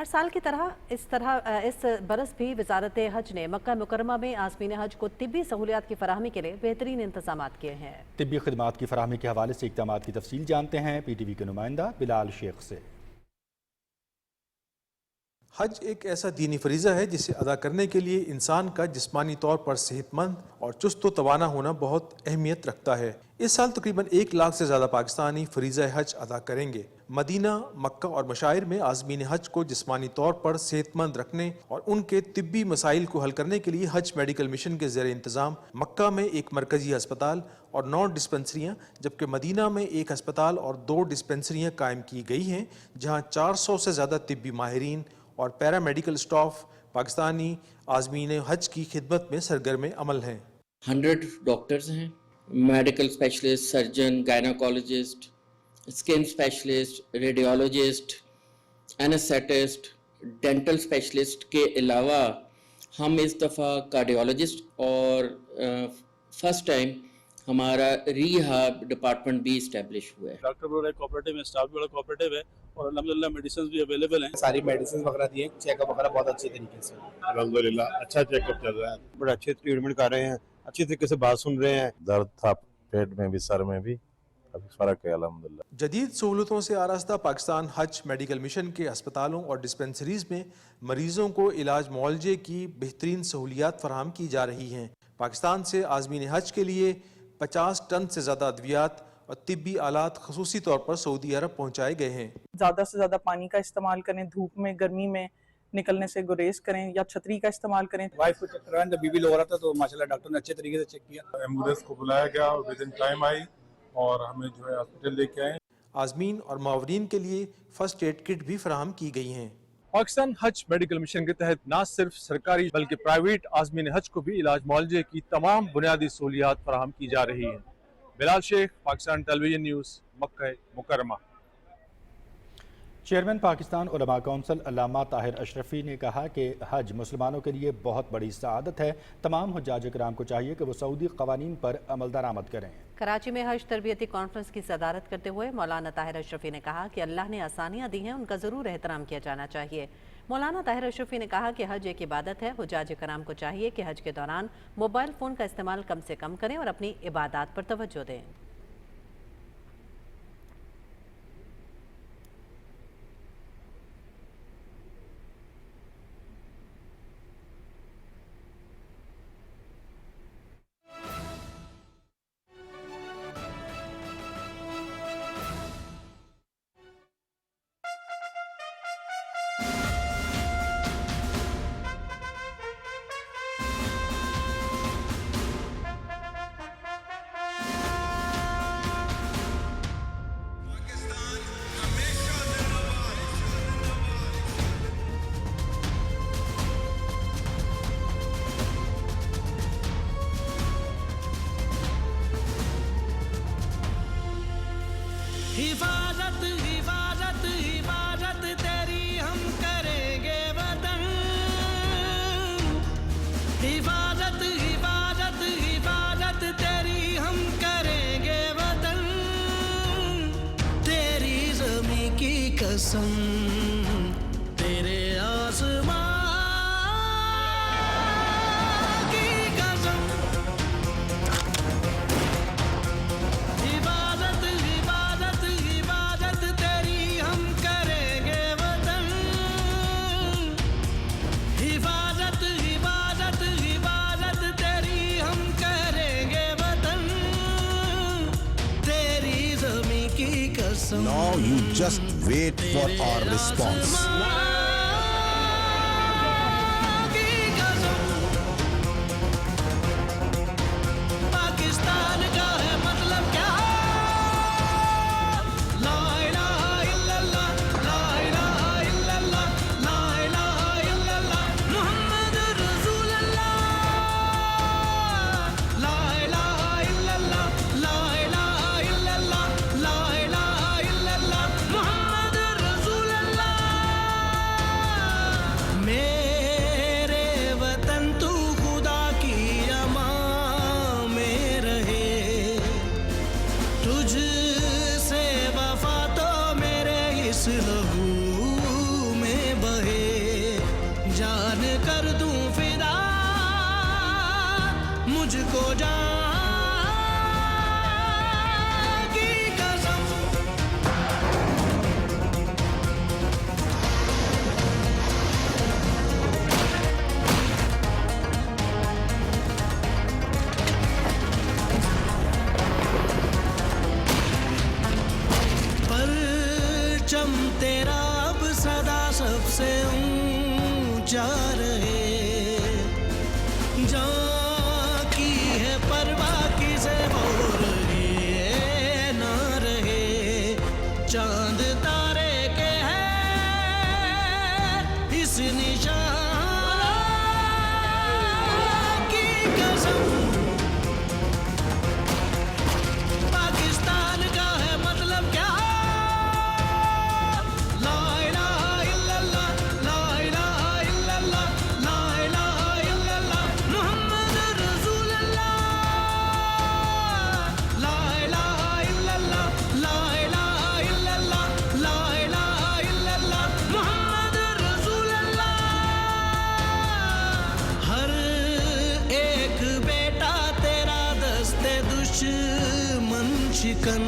हर साल की तरह इस बरस भी वजारत हज ने मक्का मुकरमा में आज़मीन हज को तिब्बी सहूलियात की फराहमी के लिए बेहतरीन इंतजाम किए हैं। तिब्बी खिदमात की फराहमी के हवाले से इक़दाम की तफसील जानते हैं PTV के नुमाइंदा बिलाल शेख से। हज एक ऐसा दीनी फरीज़ा है जिसे अदा करने के लिए इंसान का जिस्मानी तौर पर सेहतमंद और चुस्त व तवाना होना बहुत अहमियत रखता है। इस साल तकरीबन 1 लाख से ज़्यादा पाकिस्तानी फरीज़ा हज अदा करेंगे। मदीना, मक्का और मशाइर में आज़मीन हज को जिस्मानी तौर पर सेहतमंद रखने और उनके तिब्बी मसाइल को हल करने के लिए हज मेडिकल मिशन के ज़ेर इंतज़ाम मक्का में एक मरकज़ी अस्पताल और 9 डिस्पेंसरियाँ, जबकि मदीना में 1 अस्पताल और 2 डिस्पेंसरियाँ कायम की गई हैं, जहाँ 400 से ज़्यादा तिब्बी माहिरीन और पैरामेडिकल स्टाफ पाकिस्तानी आज़मीन हज की खिदमत में सरगर्म अमल हैं। 100 डॉक्टर्स हैं, medical specialist, surgeon, gynaecologist, skin specialist, radiologist, anaesthetist, dental specialist के अलावा हम इस दफ़ा कार्डियोलॉजिस्ट और फर्स्ट टाइम हमारा रीहाब डिपार्टमेंट भी इस्टेब्लिश हुआ है। डॉक्टर भी बड़ा कोऑपरेटिव है, स्टाफ भी बड़ा कोऑपरेटिव है और अल्हम्दुलिल्लाह मेडिसिन भी अवेलेबल हैं। सारी मेडिसिन वगैरह दी है, चेकअप वगैरह बहुत अच्छे तरीके से अल्हम्दुलिल्लाह अच्छा चेकअप चल रहा है, बड़ा अच्छे ट्रीटमेंट कर रहे हैं, अच्छी तरीके से बात सुन रहे हैं। दर्द था पेट में भी, सर में भी, अभी फर्क है अल्हम्दुलिल्लाह। जदीद सहूलतों से आरास्ता पाकिस्तान हज मेडिकल मिशन के अस्पतालों और डिस्पेंसरीज में मरीजों को इलाज मुआलजे की बेहतरीन सहूलियात फराहम की जा रही हैं। पाकिस्तान से आज़मीन हज के लिए 50 टन से ज़्यादा अद्वियात और तिब्बी आलात खसूसी तौर पर सऊदी अरब पहुँचाए गए हैं। ज़्यादा से ज़्यादा पानी का इस्तेमाल करें, धूप में गर्मी में निकलने से गुरेज करें या छतरी का इस्तेमाल करें। वाइफ को चेक कराया, बीबी लो रहा था तो माशाल्लाह डॉक्टर ने अच्छे तरीके से चेक किया। एम्बुलेंस को बुलाया गया और विद इन टाइम आई और हमें जो है हॉस्पिटल लेके आए। आज़मीन और मावरीन के लिए फर्स्ट एड किट भी फराहम की गई हैं। पाकिस्तान हज मेडिकल मिशन के तहत न सिर्फ सरकारी बल्कि प्राइवेट आज़मीन हज को भी इलाज मुआलजे की तमाम बुनियादी सहूलियात फराहम की जा रही हैं। बिलाल शेख, पाकिस्तान टेलीविजन न्यूज़, मक्का मुकरमा। चेयरमैन पाकिस्तान उलमा कौंसिल अल्लामा ताहिर अशरफी ने कहा कि हज मुसलमानों के लिए बहुत बड़ी सआदत है। तमाम हुज्जाज किराम को चाहिए कि वो सऊदी कवानीन पर अमल दरामद करें। कराची में हज तरबियती कॉन्फ्रेंस की सदारत करते हुए मौलाना ताहिर अशरफी ने कहा कि अल्लाह ने आसानियाँ दी हैं, उनका ज़रूर एहतराम किया जाना चाहिए। मौलाना ताहिर अशरफी ने कहा कि हज एक इबादत है। हुज्जाज किराम को चाहिए कि हज के दौरान मोबाइल फ़ोन का इस्तेमाल कम से कम करें और अपनी इबादत पर तवज्जो दें। हिफाजत हिफाजत हिफाजत तेरी हम करेंगे वतन। हिफाजत हिफाजत हिफाजत तेरी हम करेंगे वतन। तेरी ज़मीं की कसम, तेरे आसमां की कसम। Now you just wait for our response. Pakistan का है मतलब क्या? ला इलाहा इल्लल्लाह, ला इलाहा इल्लल्लाह, ला इलाहा इल्लल्लाह, मुहम्मद रसूलुल्लाह। ला इलाहा इल्लल्लाह, ला इलाहा इल्लल्लाह, ला इलाहा इल्लल्लाह, मुहम्मद रसूलुल्लाह। मुझ को जागी कसम परचम तेरा अब सदा सबसे ऊंचा रहे जहाँ की है परवाह किसे वो रहे ना रहे चांद तारे के हैं इस निशान की कसम पाकिस्तान का है मतलब क्या ला इलाहा इल्लल्लाह ला इलाहा इल्लल्लाह ला इलाहा इल्लल्लाह मुहम्मद रसूलुल्लाह ला इलाहा इल्लल्लाह ला इलाहा इल्लल्लाह ला इलाहा इल्लल्लाह मुहम्मद रसूलुल्लाह हर एक बेटा तेरा दस्ते दुश्मन शिकन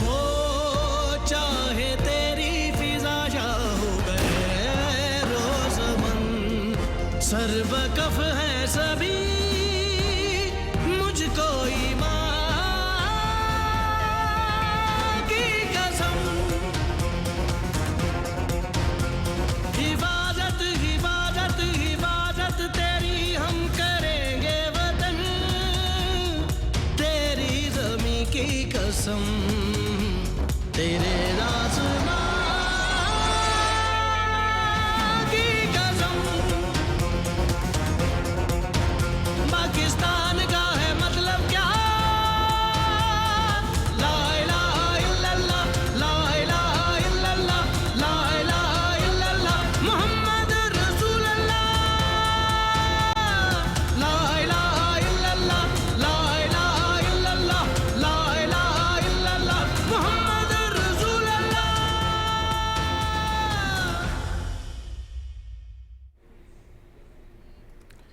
हो चाहे तेरी फिजा शाह हो गए रोज़मन सरबकफ है सभी मुझको ईमान की कसम हिफाजत हिफाजत हिफाजत तेरी हम करेंगे वतन तेरी ज़मीं की कसम तेरे आसमां की कसम पाकिस्तान का है मतलब क्या ला इलाहा इल्लल्लाह ला इलाहा इल्लल्लाह ला इलाहा इल्लल्लाह मुहम्मद रसूलुल्लाह ला इलाहा इल्लल्लाह ला इलाहा इल्लल्लाह ला इलाहा इल्लल्लाह मुहम्मद रसूलुल्लाह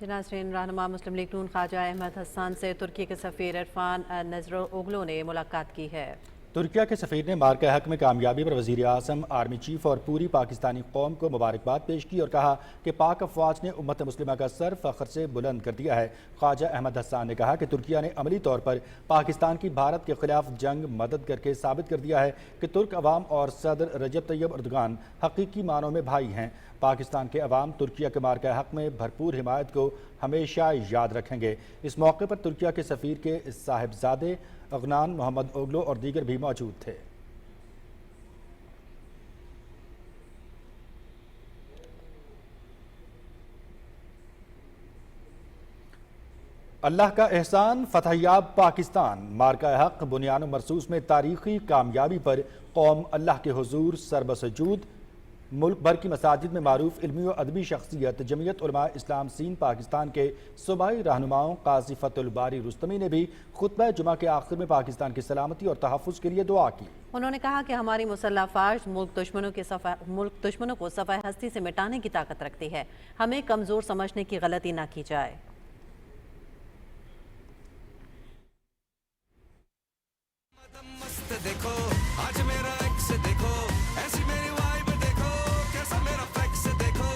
नाज़रीन, रहनुमा मुस्लिम लीग नून ख्वाजा अहमद हसन से तुर्की के सफ़ीर इरफान नज़रोग्लू ने मुलाकात की है। तुर्किया के सफ़ीर ने मार्का हक में कामयाबी पर वज़ीर आज़म, आर्मी चीफ और पूरी पाकिस्तानी कौम को मुबारकबाद पेश की और कहा कि पाक अफवाज ने उम्मत मुस्लिमा का सर फ़ख्र से बुलंद कर दिया है। ख्वाजा अहमद हसन ने कहा कि तुर्किया ने अमली तौर पर पाकिस्तान की भारत के खिलाफ जंग मदद करके साबित कर दिया है कि तुर्क अवाम और सदर रजब तैयब अर्दोगान हकीकी मानों में भाई हैं। पाकिस्तान के अवाम तुर्किया के मार्का हक में भरपूर हिमायत को हमेशा याद रखेंगे। इस मौके पर तुर्किया के सफ़ीर के साहिबजादे अगनान मोहम्मद ओगलो और दीगर भी मौजूद थे। अल्लाह का एहसान, फतहयाब पाकिस्तान। मार्का हक बुनियान मरसूस में तारीखी कामयाबी पर कौम अल्लाह के हुजूर सरबसजूद। मुल्क भर की मसाजिद में मारूफ इल्मी और अदबी शख्सियत जमीयत उलमा इस्लाम सीन पाकिस्तान के सूबाई रहनुमाओं काजी फतुल बारी रुस्तमी ने भी खुतबा जुमा के आखिर में पाकिस्तान की सलामती और तहफ़्फ़ुज़ के लिए दुआ की। उन्होंने कहा कि हमारी मुसल्लह फ़ौज मुल्क दुश्मनों को सफ़ाए हस्ती से मिटाने की ताकत रखती है। हमें कमज़ोर समझने की गलती ना की जाए। देखो आज मेरा एक्स देखो ऐसी मेरी वाइब देखो कैसा मेरा फ्लेक्स देखो।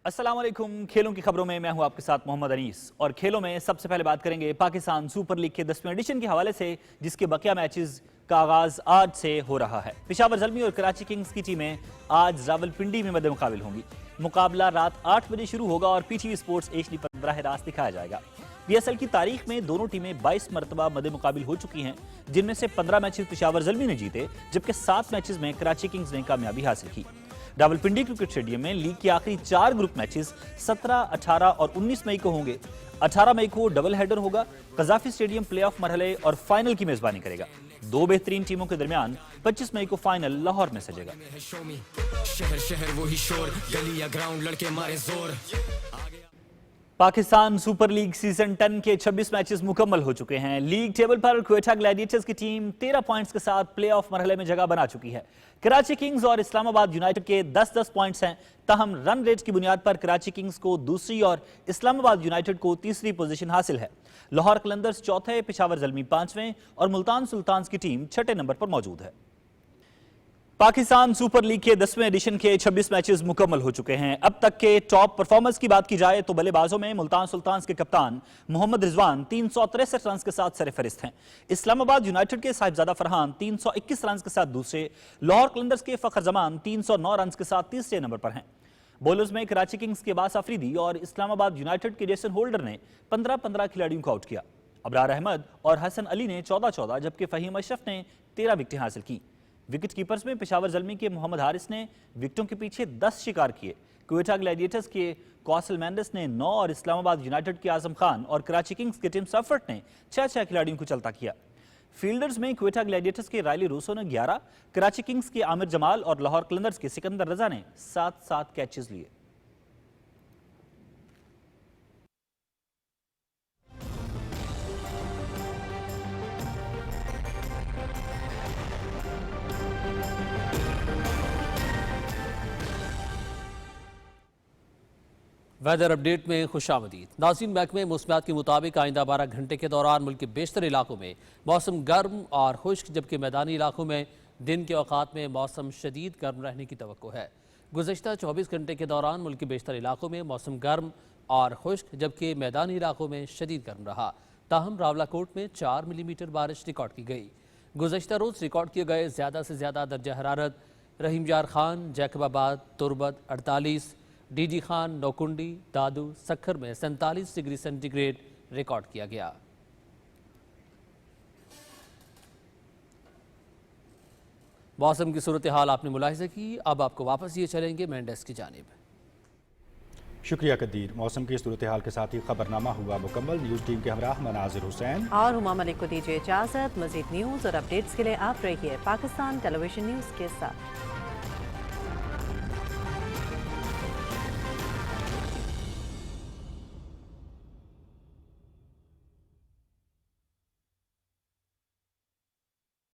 अस्सलाम वालेकुम। खेलों की खबरों में मैं हूं आपके साथ मोहम्मद अनीस और खेलों में सबसे पहले बात करेंगे पाकिस्तान सुपर लीग के 10वें एडिशन के हवाले से, जिसके बकिया मैचेस का आगाज आज से हो रहा है। पेशावर ज़ल्मी और कराची किंग्स की टीमें आज रावलपिंडी में मद्दे मुकाबिल होंगी। मुकाबला रात 8 बजे शुरू होगा और पीटीवी स्पोर्ट्स HD पर बराह रास्त दिखाया जाएगा। PSL की तारीख में दोनों टीमें 22 मरतबा मद्दे मुकाबिल हो चुकी हैं, जिनमें से 15 मैचेस पेशावर ज़ल्मी ने जीते, जबकि 7 मैचेस में कराची किंग्स ने कामयाबी हासिल की। रावलपिंडी क्रिकेट स्टेडियम में लीग के आखिरी 4 ग्रुप मैचेस 17, 18 और 19 मई को होंगे। 18 मई को डबल हेडर होगा। कज़ाफी स्टेडियम प्लेऑफ मरहले और फाइनल की मेजबानी करेगा। 2 बेहतरीन टीमों के दरमियान 25 मई को फाइनल लाहौर में सजेगा। शहर शहर वही शोर, गली या ग्राउंड लड़के मारे जोर। पाकिस्तान सुपर लीग सीजन 10 के 26 मैचेस मुकम्मल हो चुके हैं। लीग टेबल पर क्वेटा ग्लैडिएटर्स की टीम 13 पॉइंट्स के साथ प्लेऑफ मरहले में जगह बना चुकी है। कराची किंग्स और इस्लामाबाद यूनाइटेड के 10-10 पॉइंट्स हैं। ताहम रन रेट की बुनियाद पर कराची किंग्स को दूसरी और इस्लामाबाद यूनाइटेड को तीसरी पोजीशन हासिल है। लाहौर कलंदर्स चौथे, पेशावर ज़ल्मी पांचवें और मुल्तान सुल्तान्स की टीम छठे नंबर पर मौजूद है। पाकिस्तान सुपर लीग के 10वें एडिशन के 26 मैचेस मुकम्मल हो चुके हैं। अब तक के टॉप परफॉर्मेंस की बात की जाए तो बल्लेबाजों में मुल्तान सुल्तान्स के कप्तान मोहम्मद रिजवान 363 रन के साथ सरफहरिस्त हैं। इस्लामाबाद यूनाइटेड के साहिबजादा फरहान 321 रन के साथ दूसरे, लाहौर कलंदर्स के फखर जमान 309 रन के साथ तीसरे नंबर पर हैं। बॉलर्स में कराची किंग्स के बास अफरीदी और इस्लामाबाद यूनाइटेड के जेसन होल्डर ने 15-15 खिलाड़ियों को आउट किया। अबरार अहमद और हसन अली ने 14-14 जबकि फहीम अशरफ ने 13 विकेटें हासिल की। विकेट कीपर्स में पेशावर ज़ल्मी के मोहम्मद हारिस ने विकेटों के पीछे 10 शिकार किए। क्वेटा ग्लैडिएटर्स के कौसल मेंडिस ने 9 और इस्लामाबाद यूनाइटेड के आजम खान और कराची किंग्स के टिम सफर्ट ने 6-6 खिलाड़ियों को चलता किया। फील्डर्स में क्वेटा ग्लैडिएटर्स के रायली रूसो ने 11, कराची किंग्स के आमिर जमाल और लाहौर कलंदर्स के सिकंदर रजा ने 7-7 कैचेस लिए। वेदर अपडेट में खुशामदीद। नाज़रीन, महकमे मौसमियात के मुताबिक आइंदा 12 घंटे के दौरान मुल्क के बेशतर इलाकों में मौसम गर्म और खुश्क, जबकि मैदानी इलाकों में दिन के औकात में मौसम शदीद गर्म रहने की तवक्को है। गुज़श्ता 24 घंटे के दौरान मुल्क के बेशतर इलाकों में मौसम गर्म और खुश्क, जबकि मैदानी इलाकों में शदीद गर्म रहा। ताहम रावलाकोट में 4 मिलीमीटर बारिश रिकॉर्ड की गई। गुज़श्ता रोज़ रिकॉर्ड किए गए ज़्यादा से ज़्यादा दर्जा हरारत रहीमयार खान, जैकबाबाद, तुरबत 48, डीडी खान, नौकुंडी, दादू, सखर में 47 डिग्री सेंटीग्रेड रिकॉर्ड किया गया। मौसम की सूरत हाल आपने मुलाहिजा की। अब आपको वापस ये चलेंगे मेन डेस्क की जानिब। शुक्रिया कदीर। मौसम की सूरत हाल के साथ ही खबरनामा हुआ मुकम्मल। न्यूज़ टीम के हमरा मनाजिर हुसैन और हुमा मलिक को दीजिए इजाजत। मजीद न्यूज़ और अपडेट्स के लिए आप रहिए पाकिस्तान टेलीविजन न्यूज़ के साथ।